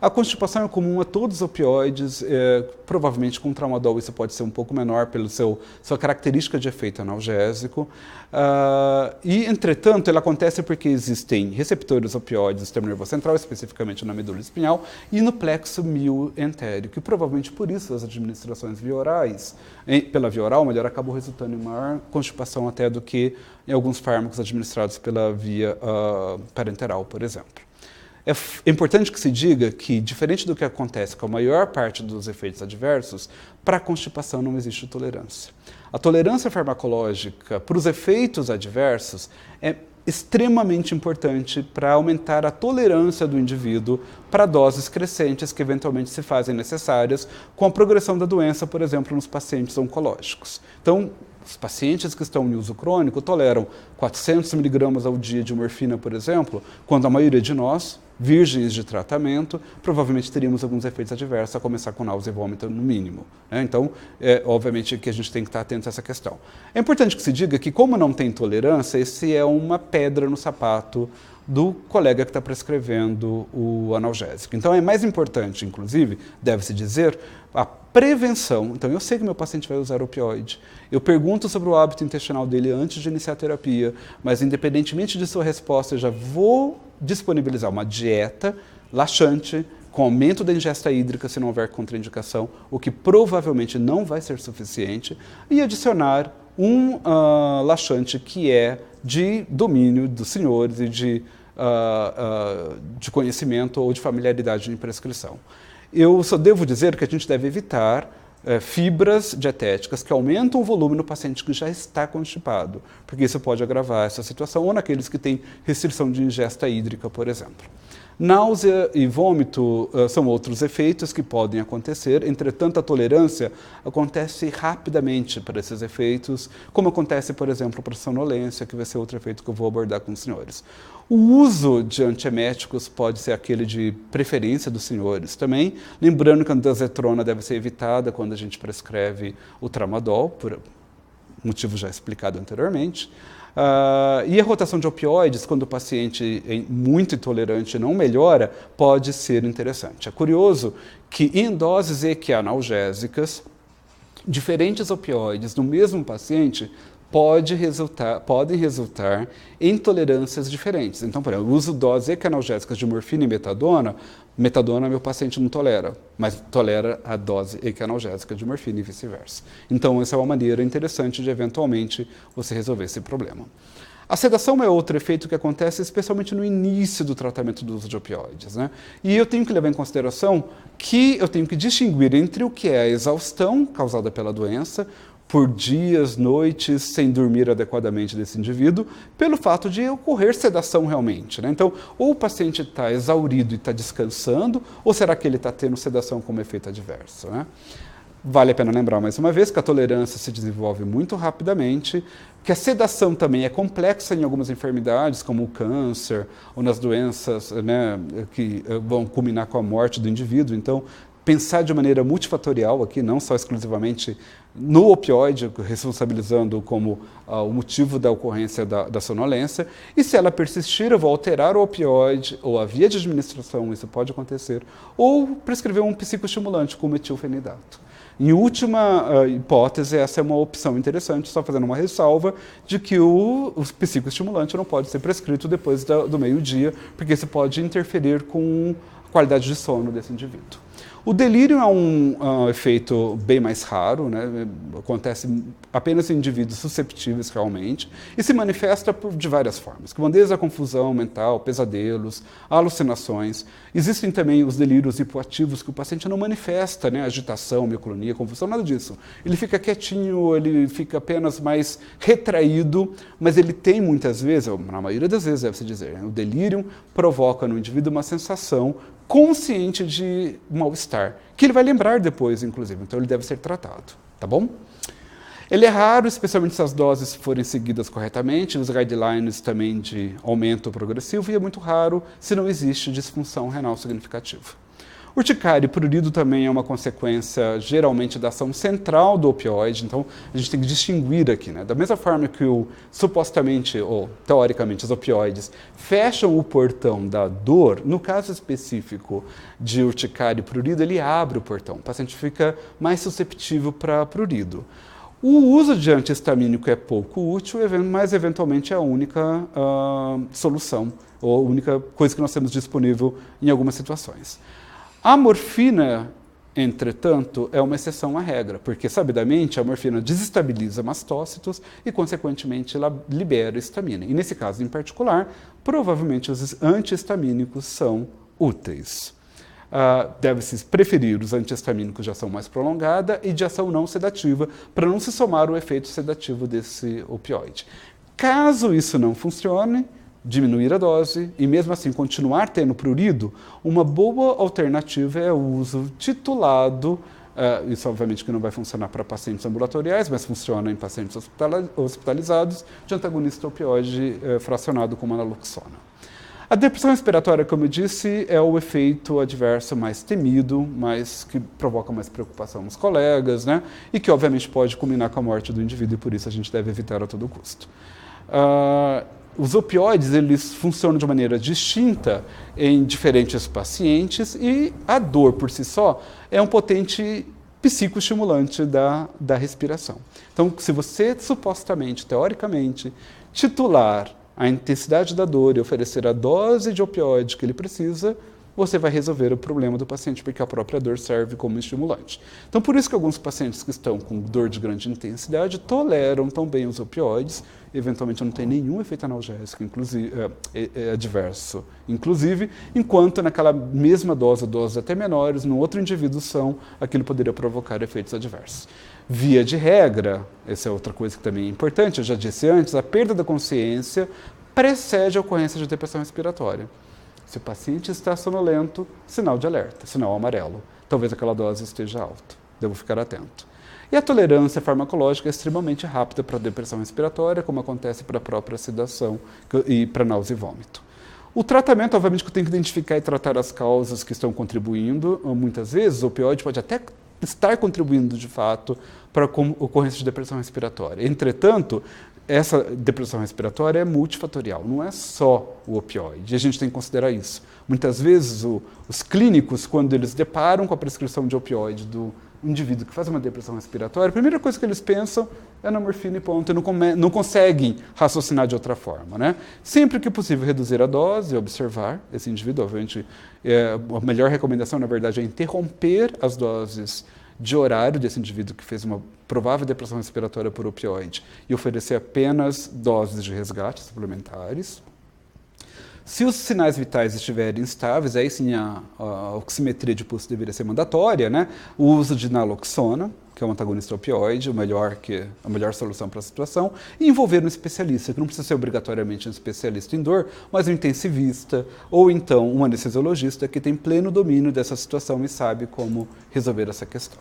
A constipação é comum a todos os opioides, provavelmente com tramadol isso pode ser um pouco menor pela sua característica de efeito analgésico, e, entretanto, ela acontece porque existem receptores opioides do sistema nervoso central, especificamente na medula espinhal, e no plexo mioentérico, e provavelmente por isso as administrações via orais, pela via oral, melhor, acabam resultando em maior constipação até do que em alguns fármacos administrados pela via parenteral, por exemplo. É importante que se diga que, diferente do que acontece com a maior parte dos efeitos adversos, para a constipação não existe tolerância. A tolerância farmacológica para os efeitos adversos é extremamente importante para aumentar a tolerância do indivíduo para doses crescentes que eventualmente se fazem necessárias com a progressão da doença, por exemplo, nos pacientes oncológicos. Então, os pacientes que estão em uso crônico toleram 400 miligramas ao dia de morfina, por exemplo, quando a maioria de nós, virgens de tratamento, provavelmente teríamos alguns efeitos adversos, a começar com náusea e vômito no mínimo. Então, obviamente que a gente tem que estar atento a essa questão. É importante que se diga que, como não tem tolerância, esse é uma pedra no sapato do colega que está prescrevendo o analgésico. Então, é mais importante, inclusive, deve-se dizer, a prevenção. Então, eu sei que meu paciente vai usar opioide. Eu pergunto sobre o hábito intestinal dele antes de iniciar a terapia, mas, independentemente de sua resposta, eu já vou disponibilizar uma dieta laxante, com aumento da ingesta hídrica, se não houver contraindicação, o que provavelmente não vai ser suficiente, e adicionar um laxante que é de domínio dos senhores e de conhecimento ou de familiaridade em prescrição. Eu só devo dizer que a gente deve evitar fibras dietéticas que aumentam o volume no paciente que já está constipado, porque isso pode agravar essa situação, ou naqueles que têm restrição de ingesta hídrica, por exemplo. Náusea e vômito são outros efeitos que podem acontecer, entretanto a tolerância acontece rapidamente para esses efeitos, como acontece, por exemplo, para a sonolência, que vai ser outro efeito que eu vou abordar com os senhores. O uso de antieméticos pode ser aquele de preferência dos senhores também, lembrando que a andozetrona deve ser evitada quando a gente prescreve o tramadol, por motivo já explicado anteriormente. E a rotação de opioides, quando o paciente é muito intolerante e não melhora, pode ser interessante. É curioso que em doses equianalgésicas, diferentes opioides no mesmo paciente podem resultar em tolerâncias diferentes. Então, por exemplo, eu uso doses equianalgésicas de morfina e metadona meu paciente não tolera, mas tolera a dose equianalgésica de morfina e vice-versa. Então, essa é uma maneira interessante de, eventualmente, você resolver esse problema. A sedação é outro efeito que acontece especialmente no início do tratamento do uso de opioides, né? E eu tenho que levar em consideração que eu tenho que distinguir entre o que é a exaustão causada pela doença, por dias, noites, sem dormir adequadamente desse indivíduo, pelo fato de ocorrer sedação realmente, né? Então, ou o paciente está exaurido e está descansando, ou será que ele está tendo sedação como efeito adverso, né? Vale a pena lembrar mais uma vez que a tolerância se desenvolve muito rapidamente, que a sedação também é complexa em algumas enfermidades, como o câncer, ou nas doenças, né, que vão culminar com a morte do indivíduo. Então, pensar de maneira multifatorial aqui, não só exclusivamente no opioide, responsabilizando como o motivo da ocorrência da sonolência, e se ela persistir, eu vou alterar o opioide, ou a via de administração, isso pode acontecer, ou prescrever um psicoestimulante, como metilfenidato. Em última hipótese, essa é uma opção interessante, só fazendo uma ressalva de que o psicoestimulante não pode ser prescrito depois do meio-dia, porque isso pode interferir com a qualidade de sono desse indivíduo. O delírio é um efeito bem mais raro, né? Acontece apenas em indivíduos susceptíveis realmente e se manifesta de várias formas, como desde a confusão mental, pesadelos, alucinações. Existem também os delírios hipoativos que o paciente não manifesta, né? Agitação, mioclonia, confusão, nada disso. Ele fica quietinho, ele fica apenas mais retraído, mas ele tem muitas vezes, ou na maioria das vezes deve-se dizer, né? O delírio provoca no indivíduo uma sensação consciente de mal-estar, que ele vai lembrar depois, inclusive. Então, ele deve ser tratado, tá bom? Ele é raro, especialmente se as doses forem seguidas corretamente, os guidelines também de aumento progressivo, e é muito raro se não existe disfunção renal significativa. Urticária e prurido também é uma consequência, geralmente, da ação central do opioide, então a gente tem que distinguir aqui, né? Da mesma forma que supostamente, ou teoricamente, os opioides fecham o portão da dor, no caso específico de urticária e prurido, ele abre o portão, o paciente fica mais susceptível para prurido. O uso de antihistamínico é pouco útil, mas eventualmente é a única solução, ou a única coisa que nós temos disponível em algumas situações. A morfina entretanto, é uma exceção à regra, porque, sabidamente, a morfina desestabiliza mastócitos e, consequentemente, ela libera histamina. E, nesse caso em particular, provavelmente os antihistamínicos são úteis. Deve-se preferir os antihistamínicos de ação mais prolongada e de ação não sedativa, para não se somar o efeito sedativo desse opioide. Caso isso não funcione, diminuir a dose e, mesmo assim, continuar tendo prurido, uma boa alternativa é o uso titulado, isso obviamente que não vai funcionar para pacientes ambulatoriais, mas funciona em pacientes hospitalizados, de antagonista opioide fracionado com naloxona. A depressão respiratória, como eu disse, é o efeito adverso mais temido, mas que provoca mais preocupação nos colegas, né? E que, obviamente, pode culminar com a morte do indivíduo, e por isso a gente deve evitar a todo custo. Os opioides, eles funcionam de maneira distinta em diferentes pacientes e a dor, por si só, é um potente psicoestimulante da respiração. Então, se você supostamente, teoricamente, titular a intensidade da dor e oferecer a dose de opioide que ele precisa, você vai resolver o problema do paciente, porque a própria dor serve como estimulante. Então, por isso que alguns pacientes que estão com dor de grande intensidade toleram tão bem os opioides, eventualmente não tem nenhum efeito analgésico adverso, inclusive, enquanto naquela mesma dose, doses até menores, no outro indivíduo aquilo poderia provocar efeitos adversos. Via de regra, essa é outra coisa que também é importante, eu já disse antes, a perda da consciência precede a ocorrência de depressão respiratória. Se o paciente está sonolento, sinal de alerta, sinal amarelo. Talvez aquela dose esteja alta, devo ficar atento. E a tolerância farmacológica é extremamente rápida para a depressão respiratória, como acontece para a própria sedação e para náusea e vômito. O tratamento, obviamente, que eu tenho que identificar e tratar as causas que estão contribuindo. Muitas vezes, o opioide pode até estar contribuindo, de fato, para a ocorrência de depressão respiratória. Entretanto, essa depressão respiratória é multifatorial, não é só o opioide, e a gente tem que considerar isso. Muitas vezes, os clínicos, quando eles deparam com a prescrição de opioide do indivíduo que faz uma depressão respiratória, a primeira coisa que eles pensam é na morfina e ponto, e não conseguem raciocinar de outra forma, né? Sempre que possível, reduzir a dose e observar esse indivíduo. Obviamente, a melhor recomendação, na verdade, é interromper as doses de horário desse indivíduo que fez uma provável depressão respiratória por opioide e oferecer apenas doses de resgate suplementares. Se os sinais vitais estiverem instáveis, aí sim a oximetria de pulso deveria ser mandatória, né? O uso de naloxona, que é um antagonista opioide, a melhor solução para a situação, e envolver um especialista, que não precisa ser obrigatoriamente um especialista em dor, mas um intensivista, ou então um anestesiologista que tem pleno domínio dessa situação e sabe como resolver essa questão.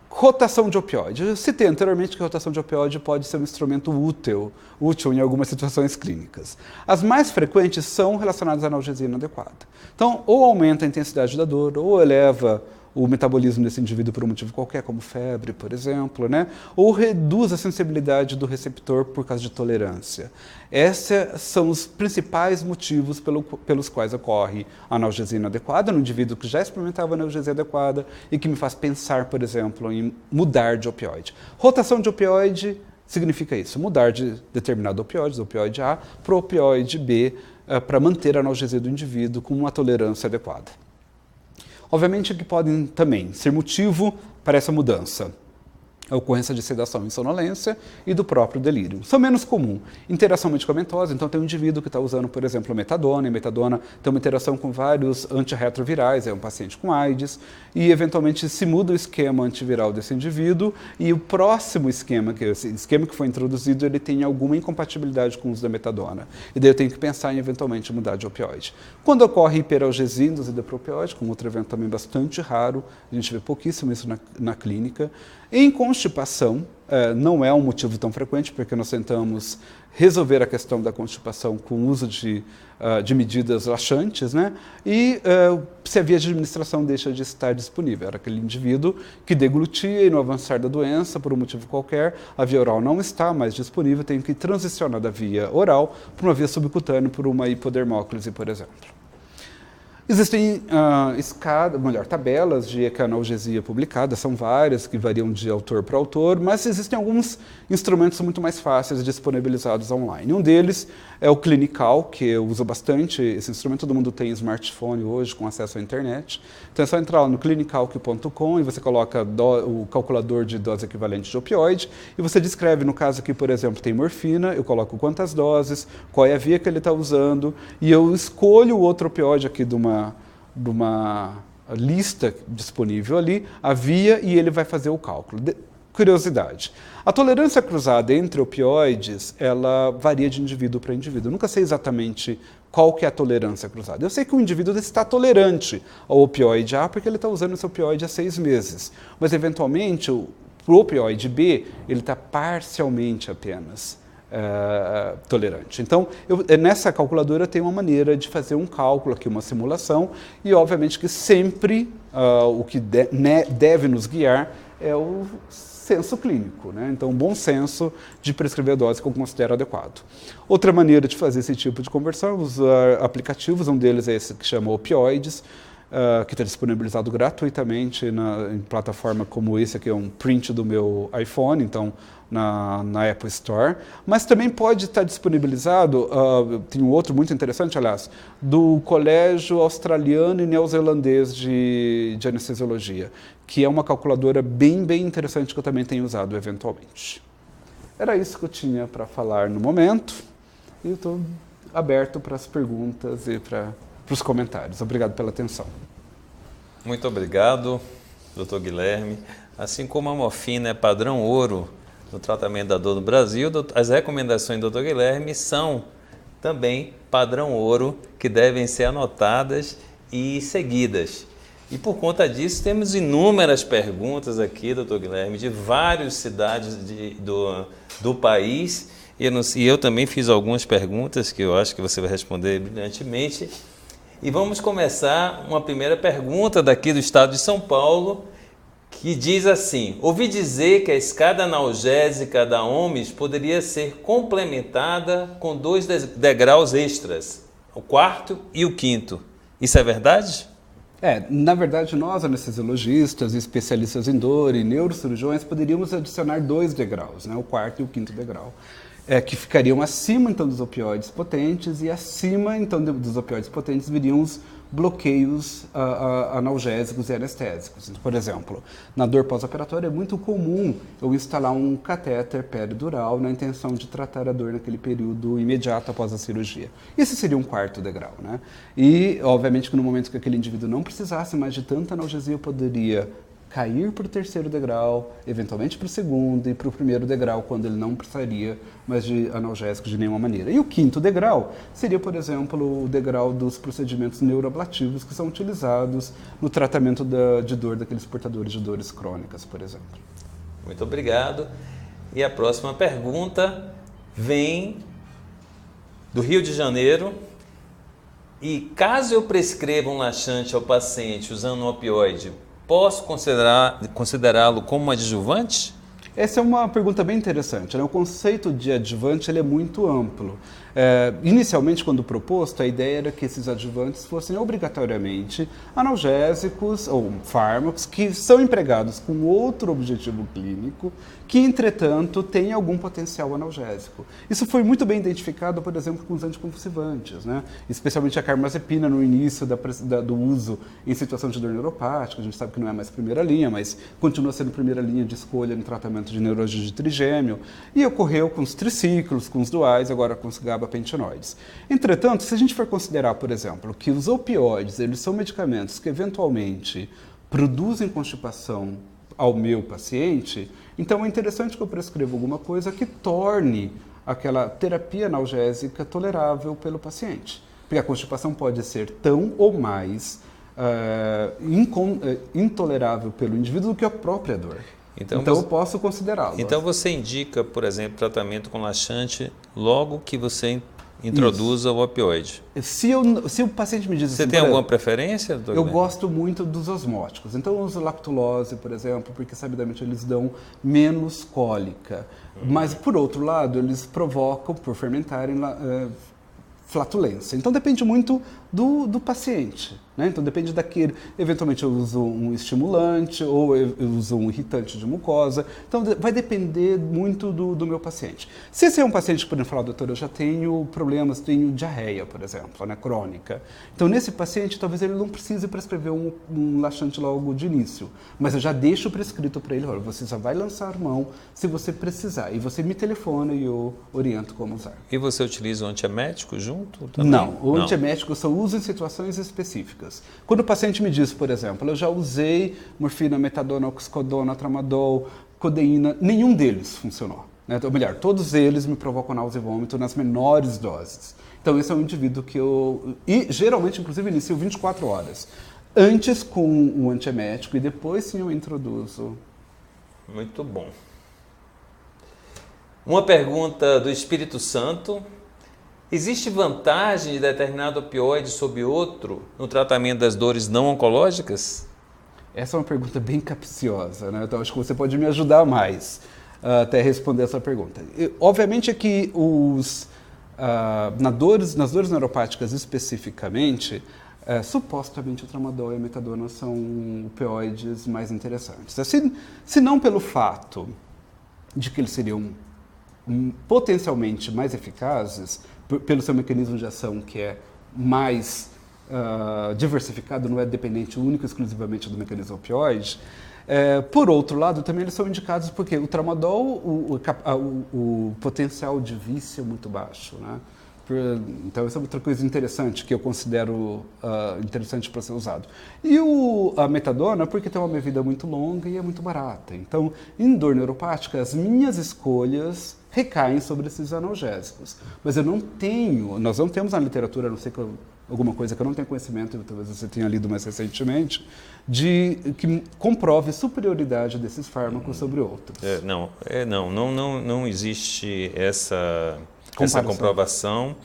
Rotação de opioide. Eu citei anteriormente que a rotação de opioide pode ser um instrumento útil em algumas situações clínicas. As mais frequentes são relacionadas à analgesia inadequada. Então, ou aumenta a intensidade da dor, ou eleva o metabolismo desse indivíduo por um motivo qualquer, como febre, por exemplo, né? Ou reduz a sensibilidade do receptor por causa de tolerância. Esses são os principais motivos pelos quais ocorre a analgesia inadequada no indivíduo que já experimentava analgesia adequada e que me faz pensar, por exemplo, em mudar de opioide. Rotação de opioide significa isso, mudar de determinado opioide, do opioide A, para o opioide B, para manter a analgesia do indivíduo com uma tolerância adequada. Obviamente que podem também ser motivo para essa mudança a ocorrência de sedação e sonolência e do próprio delírio. São menos comum. Interação medicamentosa, então tem um indivíduo que está usando, por exemplo, metadona, e metadona tem uma interação com vários antirretrovirais, é um paciente com AIDS, e eventualmente se muda o esquema antiviral desse indivíduo, e o próximo esquema, que é esse esquema que foi introduzido, ele tem alguma incompatibilidade com o uso da metadona. E daí eu tenho que pensar em eventualmente mudar de opioide. Quando ocorre hiperalgesia induzida por opioide, com outro evento também bastante raro, a gente vê pouquíssimo isso na clínica. Em constipação, não é um motivo tão frequente, porque nós tentamos resolver a questão da constipação com o uso de medidas laxantes, né? E se a via de administração deixa de estar disponível. Era aquele indivíduo que deglutia e no avançar da doença, por um motivo qualquer, a via oral não está mais disponível, tem que transicionar da via oral para uma via subcutânea, por uma hipodermóclise, por exemplo. Existem tabelas de analgesia publicadas, são várias, que variam de autor para autor, mas existem alguns instrumentos muito mais fáceis disponibilizados online. Um deles é o Clinical, que eu uso bastante. Esse instrumento todo mundo tem smartphone hoje, com acesso à internet. Então é só entrar lá no clinicalc.com e você coloca o calculador de dose equivalente de opioide e você descreve, no caso aqui, por exemplo, tem morfina, eu coloco quantas doses, qual é a via que ele está usando e eu escolho o outro opioide aqui de uma lista disponível ali, a via, e ele vai fazer o cálculo. Curiosidade. A tolerância cruzada entre opioides, ela varia de indivíduo para indivíduo. Eu nunca sei exatamente qual que é a tolerância cruzada. Eu sei que o indivíduo está tolerante ao opioide A porque ele está usando esse opioide há 6 meses. Mas, eventualmente, o opioide B, ele está parcialmente apenas tolerante. Então, nessa calculadora tem uma maneira de fazer um cálculo aqui, uma simulação, e obviamente que sempre o que deve nos guiar é o senso clínico, né? Então, bom senso de prescrever a dose que eu considero adequado. Outra maneira de fazer esse tipo de conversão é usar aplicativos, um deles é esse que chama Opioides, que está disponibilizado gratuitamente em plataforma como esse aqui, é um print do meu iPhone, então na Apple Store, mas também pode estar disponibilizado, tem um outro muito interessante, aliás, do Colégio Australiano e Neozelandês de Anestesiologia, que é uma calculadora bem interessante que eu também tenho usado eventualmente. Era isso que eu tinha para falar no momento, e eu estou aberto para as perguntas e para os comentários. Obrigado pela atenção. Muito obrigado, Dr. Guilherme. Assim como a morfina é padrão ouro no tratamento da dor no Brasil, as recomendações do Dr. Guilherme são também padrão ouro, que devem ser anotadas e seguidas. E por conta disso, temos inúmeras perguntas aqui, Dr. Guilherme, de várias cidades do país. E eu também fiz algumas perguntas que eu acho que você vai responder brilhantemente. E vamos começar uma primeira pergunta daqui do estado de São Paulo, que diz assim: ouvi dizer que a escada analgésica da OMS poderia ser complementada com 2 degraus extras, o 4º e o 5º. Isso é verdade? Na verdade, nós, anestesiologistas, especialistas em dor e neurocirurgiões, poderíamos adicionar 2 degraus, né, o 4º e o 5º degrau, que ficariam acima, então, dos opioides potentes, e acima, então, dos opioides potentes viriam os bloqueios analgésicos e anestésicos. Por exemplo, na dor pós-operatória é muito comum eu instalar um catéter peridural na intenção de tratar a dor naquele período imediato após a cirurgia. Esse seria um 4º degrau, né? E, obviamente, que no momento que aquele indivíduo não precisasse mais de tanta analgesia, eu poderia cair para o 3º degrau, eventualmente para o 2º e para o 1º degrau, quando ele não precisaria mais de analgésico de nenhuma maneira. E o 5º degrau seria, por exemplo, o degrau dos procedimentos neuroablativos que são utilizados no tratamento de dor daqueles portadores de dores crônicas, por exemplo. Muito obrigado. E a próxima pergunta vem do Rio de Janeiro. E caso eu prescreva um laxante ao paciente usando um opioide, posso considerá-lo como adjuvante? Essa é uma pergunta bem interessante, né? O conceito de adjuvante ele é muito amplo. Inicialmente, quando proposto, a ideia era que esses adjuvantes fossem obrigatoriamente analgésicos ou fármacos que são empregados com outro objetivo clínico, que, entretanto, tem algum potencial analgésico. Isso foi muito bem identificado, por exemplo, com os anticonvulsivantes, né? Especialmente a carbamazepina no início do uso em situação de dor neuropática. A gente sabe que não é mais primeira linha, mas continua sendo primeira linha de escolha no tratamento de neurologia de trigêmeo. E ocorreu com os triciclos, com os duais, agora com os gabapentinoides. Entretanto, se a gente for considerar, por exemplo, que os opioides eles são medicamentos que eventualmente produzem constipação ao meu paciente, então é interessante que eu prescreva alguma coisa que torne aquela terapia analgésica tolerável pelo paciente. Porque a constipação pode ser tão ou mais intolerável pelo indivíduo do que a própria dor. Então eu posso considerá-lo. Então você indica, por exemplo, tratamento com laxante logo que você introduza o opioide. Se o paciente me diz assim... Você tem alguma preferência, doutor? Eu gosto muito dos osmóticos. Então eu uso lactulose, por exemplo, porque sabidamente eles dão menos cólica. Mas, por outro lado, eles provocam, por fermentarem, flatulência. Então depende muito do paciente. né? Então depende daquele. Eventualmente eu uso um estimulante ou eu uso um irritante de mucosa. Então vai depender muito do meu paciente. Se esse é um paciente que pode falar, doutor, eu já tenho problemas, tenho diarreia, por exemplo, né, crônica. Então nesse paciente talvez ele não precise prescrever um laxante logo de início, mas eu já deixo prescrito para ele, olha, você só vai lançar mão se você precisar. E você me telefona e eu oriento como usar. E você utiliza o antiemético junto também? Não, o antiemético eu só uso em situações específicas. Quando o paciente me diz, por exemplo, eu já usei morfina, metadona, oxicodona, tramadol, codeína, nenhum deles funcionou. Né? Ou melhor, todos eles me provocam náusea e vômito nas menores doses. Então esse é um indivíduo que eu... E geralmente, inclusive, inicio 24 horas. Antes com o antiemético e depois sim eu introduzo. Muito bom. Uma pergunta do Espírito Santo. Existe vantagem de determinado opioide sobre outro no tratamento das dores não oncológicas? Essa é uma pergunta bem capciosa, né? Então acho que você pode me ajudar mais até responder essa pergunta. Obviamente é que nas dores neuropáticas especificamente, supostamente o tramadol e a metadona são opioides mais interessantes. Se não pelo fato de que eles seriam potencialmente mais eficazes, pelo seu mecanismo de ação que é mais diversificado, não é dependente único e exclusivamente do mecanismo opioide. Por outro lado, também eles são indicados porque o tramadol, o potencial de vício é muito baixo, né? Então, essa é outra coisa interessante que eu considero interessante para ser usado. E a metadona, porque tem uma vida muito longa e é muito barata. Então, em dor neuropática, as minhas escolhas recaem sobre esses analgésicos. Mas nós não temos na literatura, a não ser que alguma coisa que eu não tenho conhecimento, talvez você tenha lido mais recentemente, que comprove superioridade desses fármacos sobre outros. Não existe essa comprovação,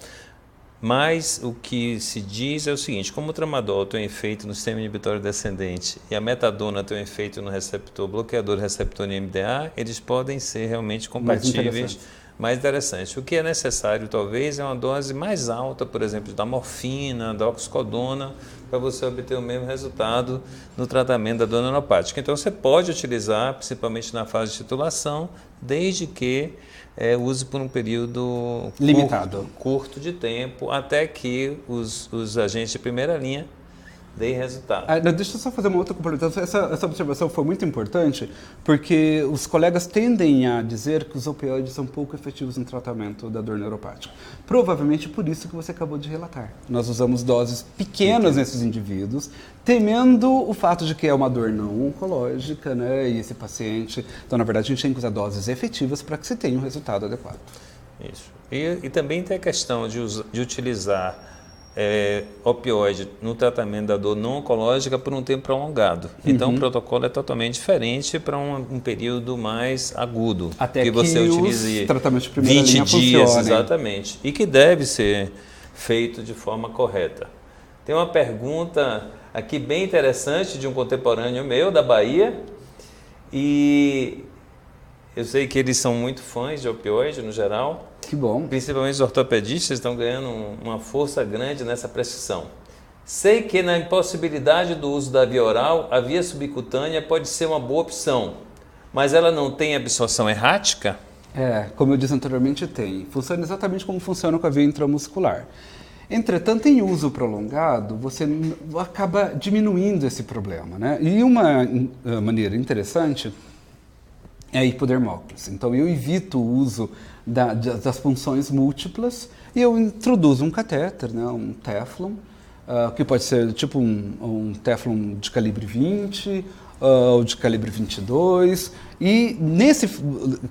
mas o que se diz é o seguinte: como o tramadol tem um efeito no sistema inibitório descendente e a metadona tem um efeito no receptor bloqueador do receptor NMDA, eles podem ser realmente compatíveis, mais interessantes. O que é necessário, talvez, é uma dose mais alta, por exemplo, da morfina, da oxicodona, para você obter o mesmo resultado no tratamento da dor neuropática. Então, você pode utilizar, principalmente na fase de titulação, desde que use por um período limitado, curto de tempo, até que os agentes de primeira linha deem resultado. Deixa eu só fazer uma outra complementação. Essa observação foi muito importante, porque os colegas tendem a dizer que os opioides são pouco efetivos no tratamento da dor neuropática. Provavelmente por isso que você acabou de relatar. Nós usamos doses pequenas nesses indivíduos, temendo o fato de que é uma dor não oncológica, né? E esse paciente... Então, na verdade, a gente tem que usar doses efetivas para que se tenha um resultado adequado. Isso. E também tem a questão de utilizar opioide no tratamento da dor não oncológica por um tempo prolongado. Então, o protocolo é totalmente diferente para um período mais agudo. Até que você utilize 20 dias, exatamente. E que deve ser feito de forma correta. Tem uma pergunta aqui bem interessante de um contemporâneo meu, da Bahia. E eu sei que eles são muito fãs de opioide, no geral. Que bom. Principalmente os ortopedistas estão ganhando uma força grande nessa prescrição. Sei que na impossibilidade do uso da via oral, a via subcutânea pode ser uma boa opção, mas ela não tem absorção errática? Como eu disse anteriormente, tem. Funciona exatamente como funciona com a via intramuscular. Entretanto, em uso prolongado, você acaba diminuindo esse problema, né? E uma maneira interessante é a hipodermóclise. Então, eu evito o uso das punções múltiplas e eu introduzo um catéter, né, um Teflon, que pode ser tipo um Teflon de calibre 20 ou de calibre 22. E nesse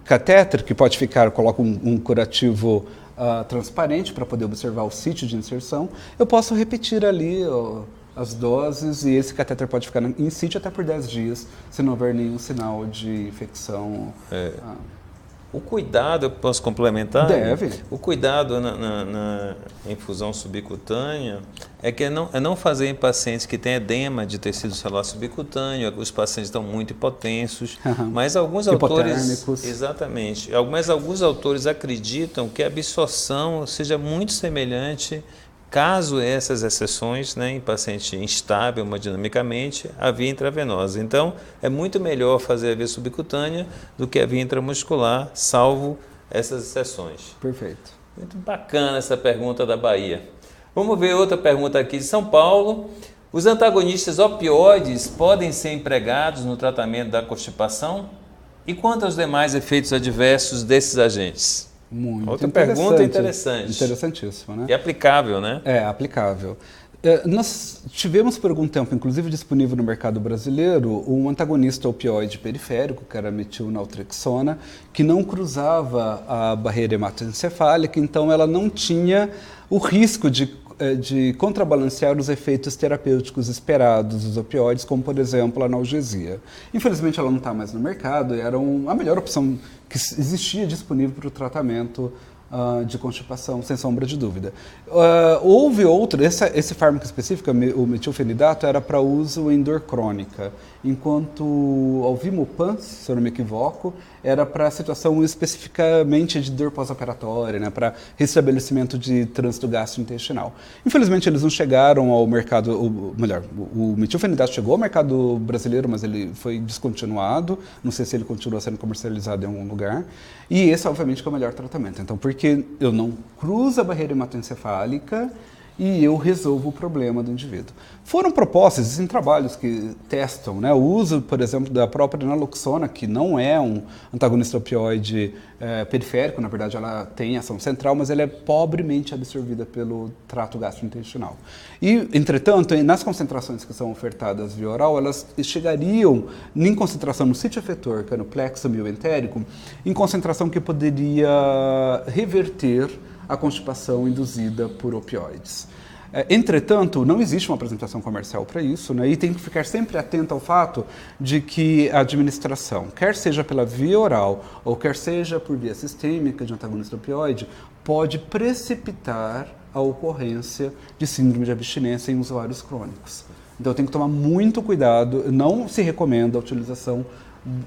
catéter, que pode ficar, eu coloco um curativo transparente para poder observar o sítio de inserção, eu posso repetir ali as doses e esse catéter pode ficar em sítio até por 10 dias, se não houver nenhum sinal de infecção. O cuidado, eu posso complementar? Deve. O cuidado na infusão subcutânea é não fazer em pacientes que têm edema de tecido celular subcutâneo, os pacientes estão muito hipotensos, mas alguns autores... Exatamente. Mas alguns autores acreditam que a absorção seja muito semelhante caso essas exceções, né, em paciente instável hemodinamicamente, a via intravenosa. Então, é muito melhor fazer a via subcutânea do que a via intramuscular, salvo essas exceções. Perfeito. Muito bacana essa pergunta da Bahia. Vamos ver outra pergunta aqui de São Paulo. Os antagonistas opioides podem ser empregados no tratamento da constipação? E quanto aos demais efeitos adversos desses agentes? Muito Outra pergunta interessante. Interessantíssima, né? E aplicável, né? É, aplicável. Nós tivemos por algum tempo, inclusive disponível no mercado brasileiro, um antagonista opioide periférico, que era a metilnaltrexona, que não cruzava a barreira hematoencefálica, então ela não tinha o risco de contrabalancear os efeitos terapêuticos esperados dos opioides, como, por exemplo, a analgesia. Infelizmente, ela não está mais no mercado, era a melhor opção que existia disponível para o tratamento de constipação, sem sombra de dúvida. Houve outro, esse fármaco específico, o metilfenidato, era para uso em dor crônica, enquanto o alvimupan, se eu não me equivoco, era para situação especificamente de dor pós-operatória, né, para restabelecimento de trânsito gastrointestinal. Infelizmente, eles não chegaram ao mercado, o metilfenidato chegou ao mercado brasileiro, mas ele foi descontinuado, não sei se ele continua sendo comercializado em algum lugar, e esse, obviamente, que é o melhor tratamento. Então, porque eu não cruzo a barreira hematoencefálica e eu resolvo o problema do indivíduo. Foram propostas, existem trabalhos que testam, né, o uso, por exemplo, da própria naloxona, que não é um antagonista opioide periférico, na verdade ela tem ação central, mas ela é pobremente absorvida pelo trato gastrointestinal. E, entretanto, nas concentrações que são ofertadas via oral, elas chegariam em concentração no sítio efetor, que é no plexo mioentérico, em concentração que poderia reverter a constipação induzida por opioides. Entretanto, não existe uma apresentação comercial para isso, né? E tem que ficar sempre atento ao fato de que a administração, quer seja pela via oral ou quer seja por via sistêmica de antagonista opioide, pode precipitar a ocorrência de síndrome de abstinência em usuários crônicos. Então tem que tomar muito cuidado, não se recomenda a utilização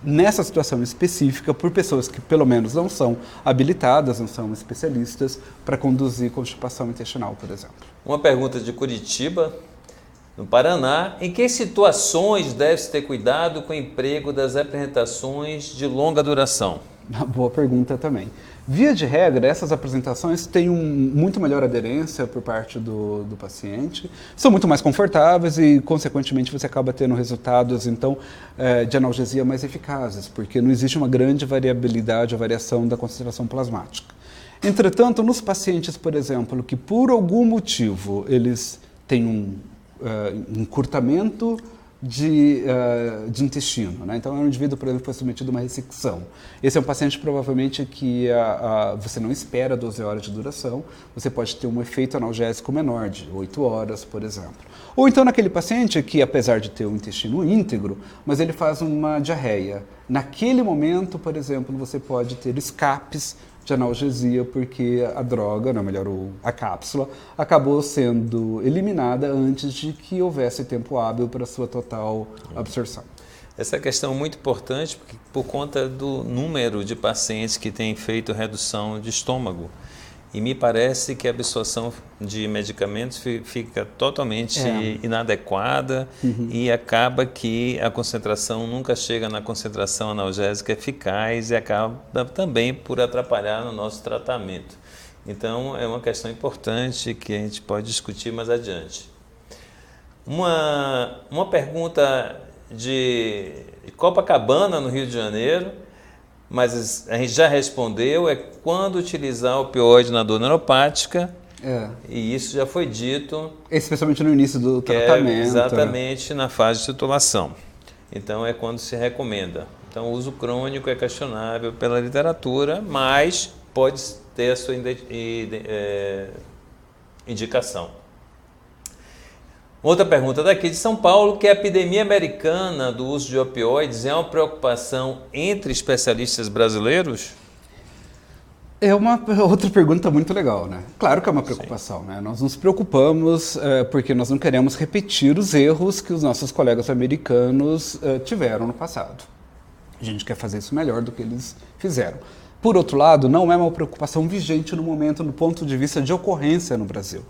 nessa situação específica por pessoas que pelo menos não são habilitadas, não são especialistas para conduzir constipação intestinal, por exemplo. Uma pergunta de Curitiba, no Paraná. Em que situações deve-se ter cuidado com o emprego das apresentações de longa duração? Uma boa pergunta também. Via de regra, essas apresentações têm muito melhor aderência por parte do paciente, são muito mais confortáveis e, consequentemente, você acaba tendo resultados, então, de analgesia mais eficazes, porque não existe uma grande variabilidade ou variação da concentração plasmática. Entretanto, nos pacientes, por exemplo, que por algum motivo eles têm um encurtamento de intestino, né? Então, é um indivíduo, por exemplo, que foi submetido a uma ressecção. Esse é um paciente, provavelmente, que você não espera 12 horas de duração, você pode ter um efeito analgésico menor, de 8 horas, por exemplo. Ou então, naquele paciente que, apesar de ter o intestino íntegro, mas ele faz uma diarreia. Naquele momento, por exemplo, você pode ter escapes de analgesia, porque a droga, não, melhor, a cápsula, acabou sendo eliminada antes de que houvesse tempo hábil para sua total absorção. Essa questão é muito importante porque, por conta do número de pacientes que têm feito redução de estômago. E me parece que a absorção de medicamentos fica totalmente inadequada e acaba que a concentração nunca chega na concentração analgésica eficaz e acaba também por atrapalhar no nosso tratamento. Então, é uma questão importante que a gente pode discutir mais adiante. Uma pergunta de Copacabana, no Rio de Janeiro, mas a gente já respondeu, é quando utilizar opioide na dor neuropática, e isso já foi dito. Especialmente no início do tratamento. Exatamente, na fase de titulação. Então, é quando se recomenda. Então, o uso crônico é questionável pela literatura, mas pode ter a sua indicação. Outra pergunta daqui de São Paulo, que a epidemia americana do uso de opioides é uma preocupação entre especialistas brasileiros? É uma outra pergunta muito legal, né? Claro que é uma preocupação, né? Nós nos preocupamos porque nós não queremos repetir os erros que os nossos colegas americanos tiveram no passado. A gente quer fazer isso melhor do que eles fizeram. Por outro lado, não é uma preocupação vigente no momento, do ponto de vista de ocorrência no Brasil.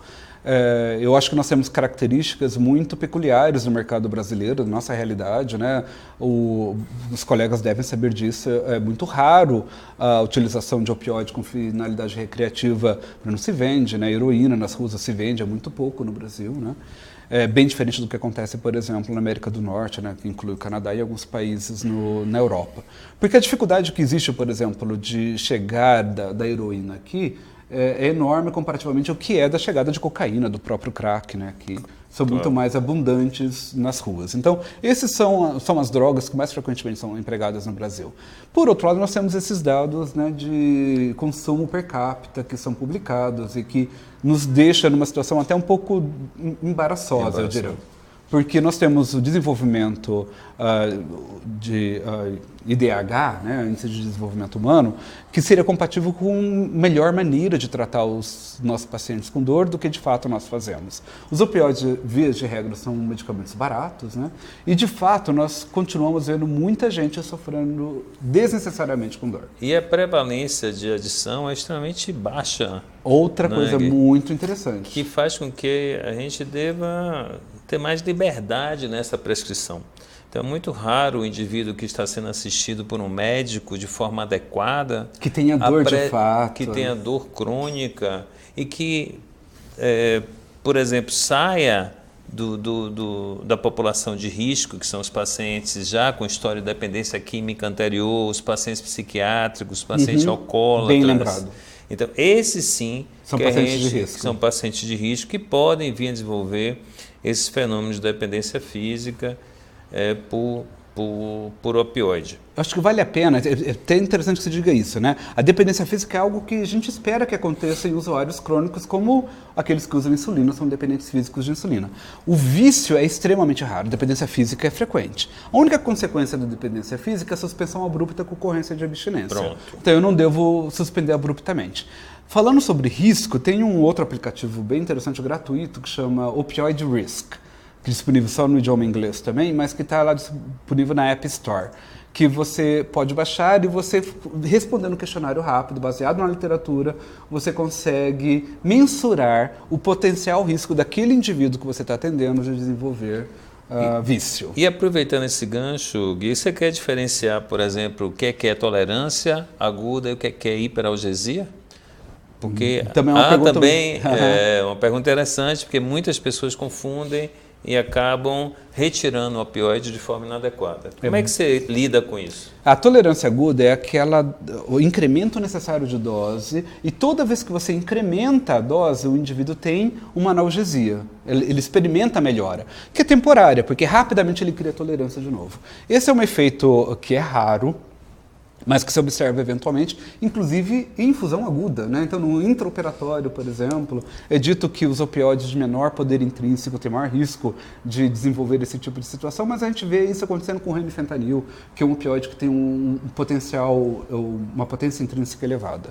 Eu acho que nós temos características muito peculiares no mercado brasileiro, nossa realidade, né? Os colegas devem saber disso. É muito raro a utilização de opioide com finalidade recreativa, não se vende, né? Heroína nas ruas se vende, é muito pouco no Brasil, né? É bem diferente do que acontece, por exemplo, na América do Norte, né, que inclui o Canadá e alguns países na Europa. Porque a dificuldade que existe, por exemplo, de chegar da heroína aqui é enorme comparativamente ao que é da chegada de cocaína, do próprio crack, né, que são muito mais abundantes nas ruas. Então, esses são as drogas que mais frequentemente são empregadas no Brasil. Por outro lado, nós temos esses dados, né, de consumo per capita que são publicados e que nos deixa numa situação até um pouco embaraçosa, eu diria. Porque nós temos o desenvolvimento de IDH, né, Índice de Desenvolvimento Humano, que seria compatível com melhor maneira de tratar os nossos pacientes com dor do que de fato nós fazemos. Os opioides, via de regra, são medicamentos baratos, né, e de fato nós continuamos vendo muita gente sofrendo desnecessariamente com dor. E a prevalência de adição é extremamente baixa. Outra coisa muito interessante. Que faz com que a gente deva ter mais liberdade nessa prescrição. Então é muito raro o indivíduo que está sendo assistido por um médico de forma adequada. Que tenha dor de fato. Que tenha dor crônica e que, por exemplo, saia da população de risco, que são os pacientes já com história de dependência química anterior, os pacientes psiquiátricos, os pacientes alcoólatras. Bem lembrado. Então, esses sim são pacientes de risco. São pacientes de risco que podem vir a desenvolver esses fenômenos de dependência física por opioide. Acho que vale a pena, é até interessante que você diga isso, né? A dependência física é algo que a gente espera que aconteça em usuários crônicos, como aqueles que usam insulina, são dependentes físicos de insulina. O vício é extremamente raro, a dependência física é frequente. A única consequência da dependência física é a suspensão abrupta com ocorrência de abstinência. Pronto. Então eu não devo suspender abruptamente. Falando sobre risco, tem um outro aplicativo bem interessante, gratuito, que chama Opioid Risk, que é disponível só no idioma inglês também, mas que está lá disponível na App Store, que você pode baixar e você, respondendo um questionário rápido, baseado na literatura, você consegue mensurar o potencial risco daquele indivíduo que você está atendendo de desenvolver vício. E aproveitando esse gancho, Gui, você quer diferenciar, por exemplo, o que é tolerância aguda e o que é hiperalgesia? Porque também é uma pergunta interessante, porque muitas pessoas confundem e acabam retirando o opioide de forma inadequada. Como é que você lida com isso? A tolerância aguda é o incremento necessário de dose, e toda vez que você incrementa a dose, o indivíduo tem uma analgesia. Ele experimenta a melhora, que é temporária, porque rapidamente ele cria tolerância de novo. Esse é um efeito que é raro, mas que se observa eventualmente, inclusive em infusão aguda, né? Então, no intraoperatório, por exemplo, é dito que os opioides de menor poder intrínseco têm maior risco de desenvolver esse tipo de situação, mas a gente vê isso acontecendo com o remifentanil, que é um opioide que tem um potencial, uma potência intrínseca elevada.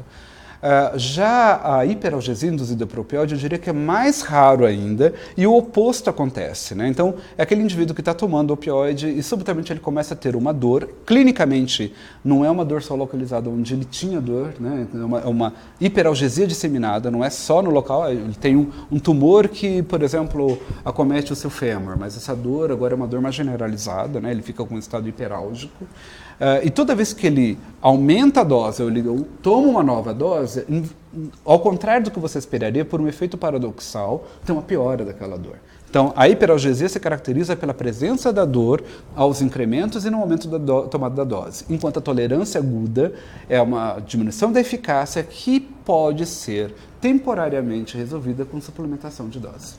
Já a hiperalgesia induzida por opioide, eu diria que é mais raro ainda, e o oposto acontece, né? Então, é aquele indivíduo que está tomando opioide e subitamente ele começa a ter uma dor. Clinicamente, não é uma dor só localizada onde ele tinha dor, né? É uma hiperalgesia disseminada, não é só no local, ele tem um tumor que, por exemplo, acomete o seu fêmur, mas essa dor agora é uma dor mais generalizada, né? Ele fica com um estado hiperálgico. E toda vez que ele aumenta a dose ou ele toma uma nova dose, ao contrário do que você esperaria, por um efeito paradoxal, tem uma piora daquela dor. Então, a hiperalgesia se caracteriza pela presença da dor aos incrementos e no aumento da tomada da dose, enquanto a tolerância aguda é uma diminuição da eficácia que pode ser temporariamente resolvida com suplementação de dose.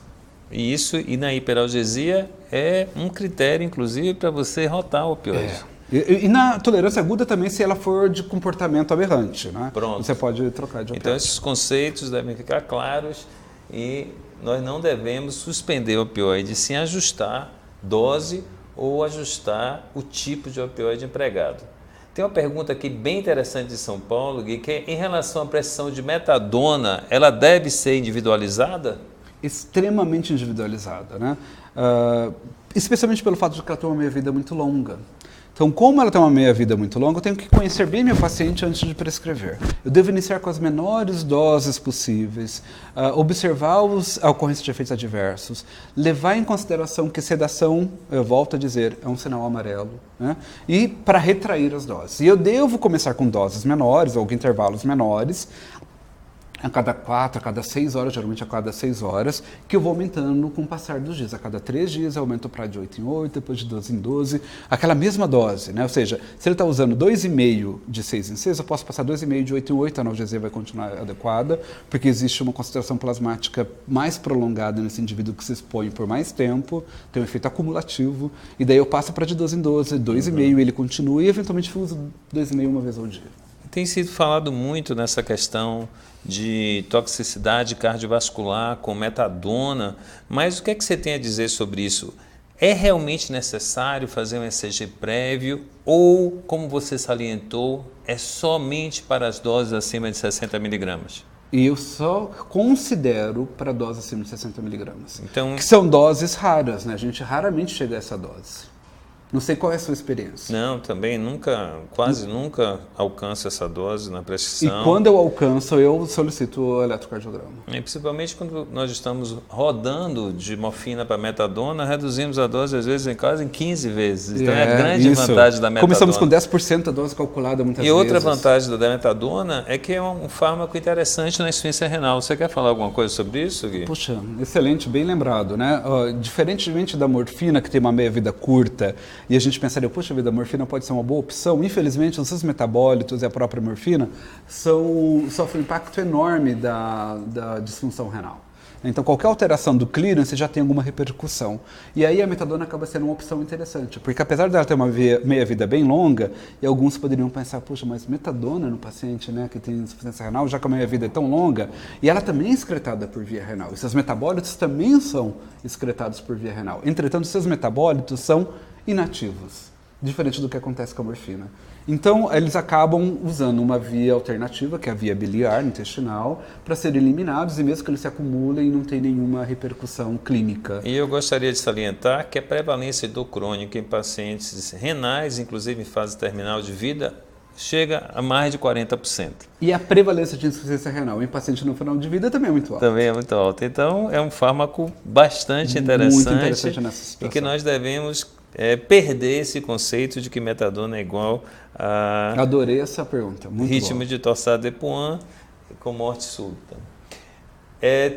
E na hiperalgesia é um critério, inclusive, para você rotar o opioide. E na tolerância aguda também, se ela for de comportamento aberrante, né? Pronto. Você pode trocar de opioide. Então, esses conceitos devem ficar claros e nós não devemos suspender o opioide sem ajustar dose ou ajustar o tipo de opioide empregado. Tem uma pergunta aqui bem interessante de São Paulo, Gui, que é em relação à prescrição de metadona, ela deve ser individualizada? Extremamente individualizada, né? Especialmente pelo fato de que ela tem uma meia-vida muito longa. Então, como ela tem uma meia-vida muito longa, eu tenho que conhecer bem meu paciente antes de prescrever. Eu devo iniciar com as menores doses possíveis, observar a ocorrência de efeitos adversos, levar em consideração que sedação, eu volto a dizer, é um sinal amarelo, né? E para retrair as doses. E eu devo começar com doses menores ou com intervalos menores, a cada 4, a cada 6 horas, geralmente a cada 6 horas, que eu vou aumentando com o passar dos dias. A cada 3 dias eu aumento para de 8 em 8, depois de 12 em 12, aquela mesma dose, né? Ou seja, se ele está usando 2,5 de 6 em 6, eu posso passar 2,5 de 8 em 8, a analgesia vai continuar adequada, porque existe uma concentração plasmática mais prolongada nesse indivíduo que se expõe por mais tempo, tem um efeito acumulativo, e daí eu passo para de 12 em 12, 2,5, ele continua e eventualmente uso 2,5 uma vez ao dia. Tem sido falado muito nessa questão de toxicidade cardiovascular com metadona, mas o que é que você tem a dizer sobre isso? É realmente necessário fazer um ECG prévio ou, como você salientou, é somente para as doses acima de 60 miligramas? E eu só considero para doses acima de 60 miligramas. Então, que são doses raras, né? A gente raramente chega a essa dose. Não sei qual é a sua experiência. Não, também quase nunca alcanço essa dose na prescrição. E quando eu alcanço, eu solicito o eletrocardiograma. E principalmente quando nós estamos rodando de morfina para metadona, reduzimos a dose às vezes em 15 vezes. Então é a grande vantagem da metadona. Começamos com 10% da dose calculada muitas vezes. E outra vantagem da metadona é que é um fármaco interessante na insuficiência renal. Você quer falar alguma coisa sobre isso, Gui? Puxa, excelente, bem lembrado, né? Diferentemente da morfina, que tem uma meia-vida curta, e a gente pensaria, poxa vida, a morfina pode ser uma boa opção. Infelizmente, os seus metabólitos e a própria morfina sofrem um impacto enorme da disfunção renal. Então, qualquer alteração do clearance já tem alguma repercussão. E aí a metadona acaba sendo uma opção interessante, porque apesar dela ter uma meia-vida bem longa, e alguns poderiam pensar, poxa, mas metadona no paciente, né, que tem insuficiência renal, já que a meia-vida é tão longa, e ela também é excretada por via renal. E seus metabólitos também são excretados por via renal. Entretanto, seus metabólitos são inativos, diferente do que acontece com a morfina. Então, eles acabam usando uma via alternativa, que é a via biliar, intestinal, para serem eliminados, e mesmo que eles se acumulem, não tem nenhuma repercussão clínica. E eu gostaria de salientar que a prevalência do crônico em pacientes renais, inclusive em fase terminal de vida, chega a mais de 40%. E a prevalência de insuficiência renal em paciente no final de vida também é muito alta. Também é muito alta. Então, é um fármaco bastante interessante, muito interessante nessa situação. E que nós devemos perder esse conceito de que metadona é igual a Adorei essa pergunta, muito ritmo boa. de torsade de Points com morte súbita.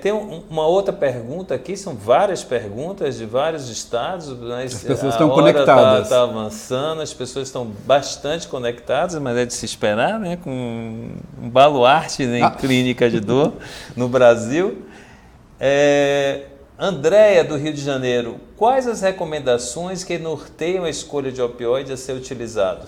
Tem uma outra pergunta aqui, são várias perguntas de vários estados, mas as pessoas estão conectadas. Está avançando, as pessoas estão bastante conectadas, mas é de se esperar, né? Com um baluarte em clínica de dor no Brasil. Andréia, do Rio de Janeiro, quais as recomendações que norteiam a escolha de opioide a ser utilizado?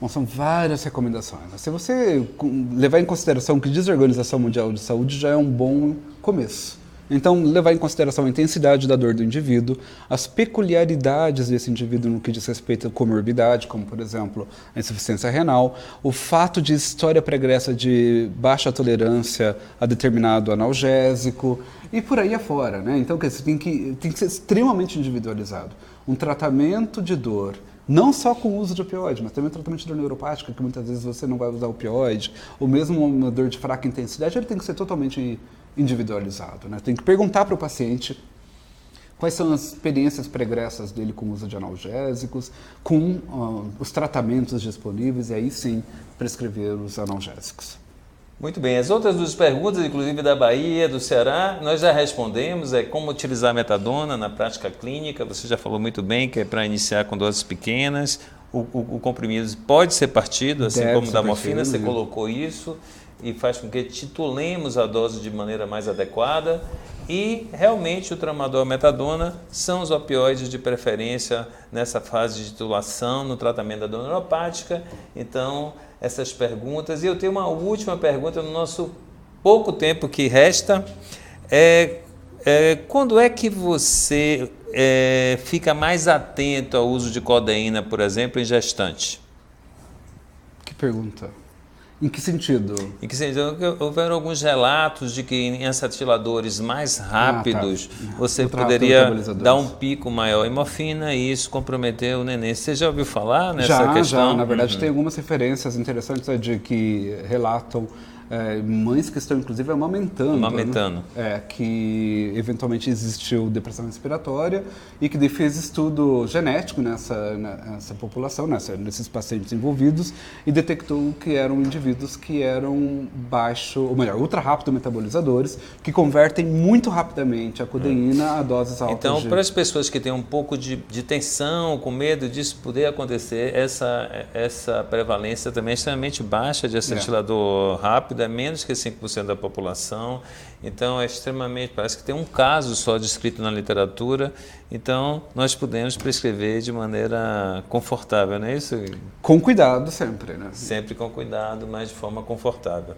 Bom, são várias recomendações. Se você levar em consideração que diz a Organização Mundial de Saúde, já é um bom começo. Então, levar em consideração a intensidade da dor do indivíduo, as peculiaridades desse indivíduo no que diz respeito à comorbidade, como, por exemplo, a insuficiência renal, o fato de história pregressa de baixa tolerância a determinado analgésico e por aí afora, né? Então, tem que ser extremamente individualizado. Um tratamento de dor, não só com o uso de opioide, mas também o tratamento de dor neuropática, que muitas vezes você não vai usar opioide, ou mesmo uma dor de fraca intensidade, ele tem que ser totalmente individualizado, né? Tem que perguntar para o paciente quais são as experiências pregressas dele com o uso de analgésicos, com os tratamentos disponíveis, e aí sim prescrever os analgésicos. Muito bem, as outras duas perguntas, inclusive da Bahia, do Ceará, nós já respondemos, como utilizar a metadona na prática clínica, você já falou muito bem que é para iniciar com doses pequenas, o comprimido pode ser partido, assim como da morfina, você colocou isso, e faz com que titulemos a dose de maneira mais adequada, e realmente o tramadol e a metadona são os opioides de preferência nessa fase de titulação, no tratamento da dor neuropática. Então, essas perguntas. E eu tenho uma última pergunta no nosso pouco tempo que resta. Quando é que você fica mais atento ao uso de codeína, por exemplo, em gestante? Que pergunta. Em que sentido? Em que sentido? Houveram alguns relatos de que em acetiladores mais rápidos você Ultra poderia rápido dar um pico maior em morfina e isso comprometer o neném. Você já ouviu falar nessa questão? Já. Na verdade, tem algumas referências interessantes de que relatam mães que estão, inclusive, amamentando. Né? Que eventualmente existiu depressão respiratória e que fez estudo genético nessa população, nesses pacientes envolvidos, e detectou que eram indivíduos que eram ultra rápido metabolizadores, que convertem muito rapidamente a codeína a doses altas. Então, para as pessoas que têm um pouco de tensão, com medo disso poder acontecer, essa prevalência também é extremamente baixa de acetilador rápido, é menos que 5% da população, então é extremamente, parece que tem um caso só descrito na literatura, então nós podemos prescrever de maneira confortável, não é isso? Com cuidado sempre, né? Sempre com cuidado, mas de forma confortável.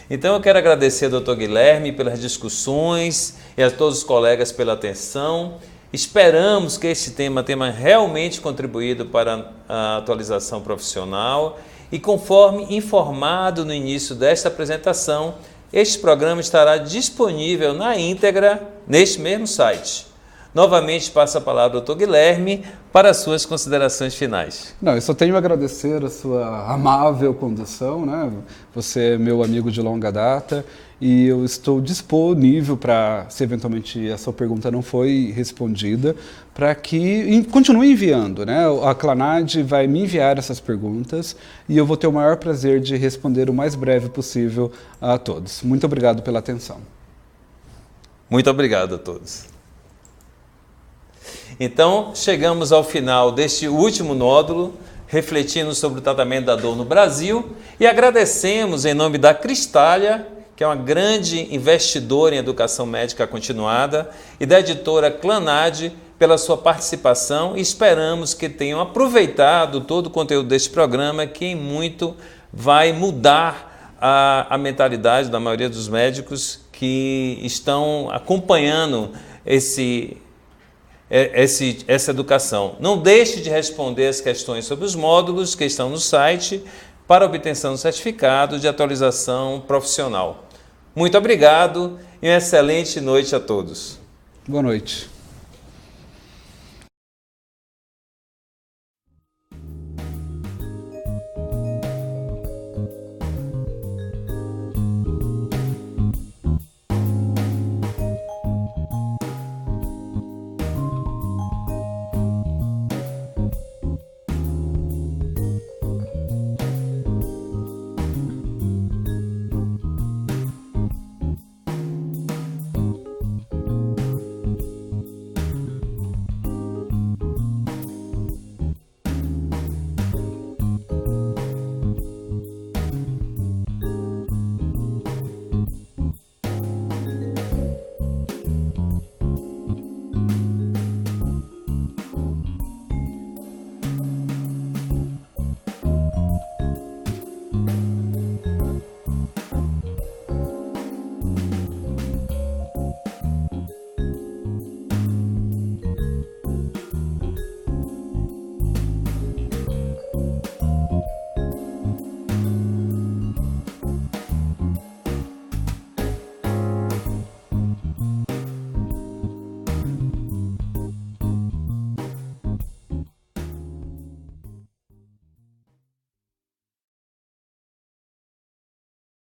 Então eu quero agradecer ao Dr. Guilherme pelas discussões e a todos os colegas pela atenção. Esperamos que este tema tenha realmente contribuído para a atualização profissional. E conforme informado no início desta apresentação, este programa estará disponível na íntegra neste mesmo site. Novamente passo a palavra ao Dr. Guilherme para as suas considerações finais. Eu só tenho a agradecer a sua amável condução, né? Você é meu amigo de longa data e eu estou disponível para, se eventualmente a sua pergunta não foi respondida, para que continue enviando, né? A Clanad vai me enviar essas perguntas e eu vou ter o maior prazer de responder o mais breve possível a todos. Muito obrigado pela atenção. Muito obrigado a todos. Então, chegamos ao final deste último módulo, refletindo sobre o tratamento da dor no Brasil, e agradecemos em nome da Cristália, que é uma grande investidora em educação médica continuada, e da editora Clanad pela sua participação, e esperamos que tenham aproveitado todo o conteúdo deste programa, que em muito vai mudar a mentalidade da maioria dos médicos que estão acompanhando essa educação. Não deixe de responder as questões sobre os módulos que estão no site para obtenção do certificado de atualização profissional. Muito obrigado e uma excelente noite a todos. Boa noite.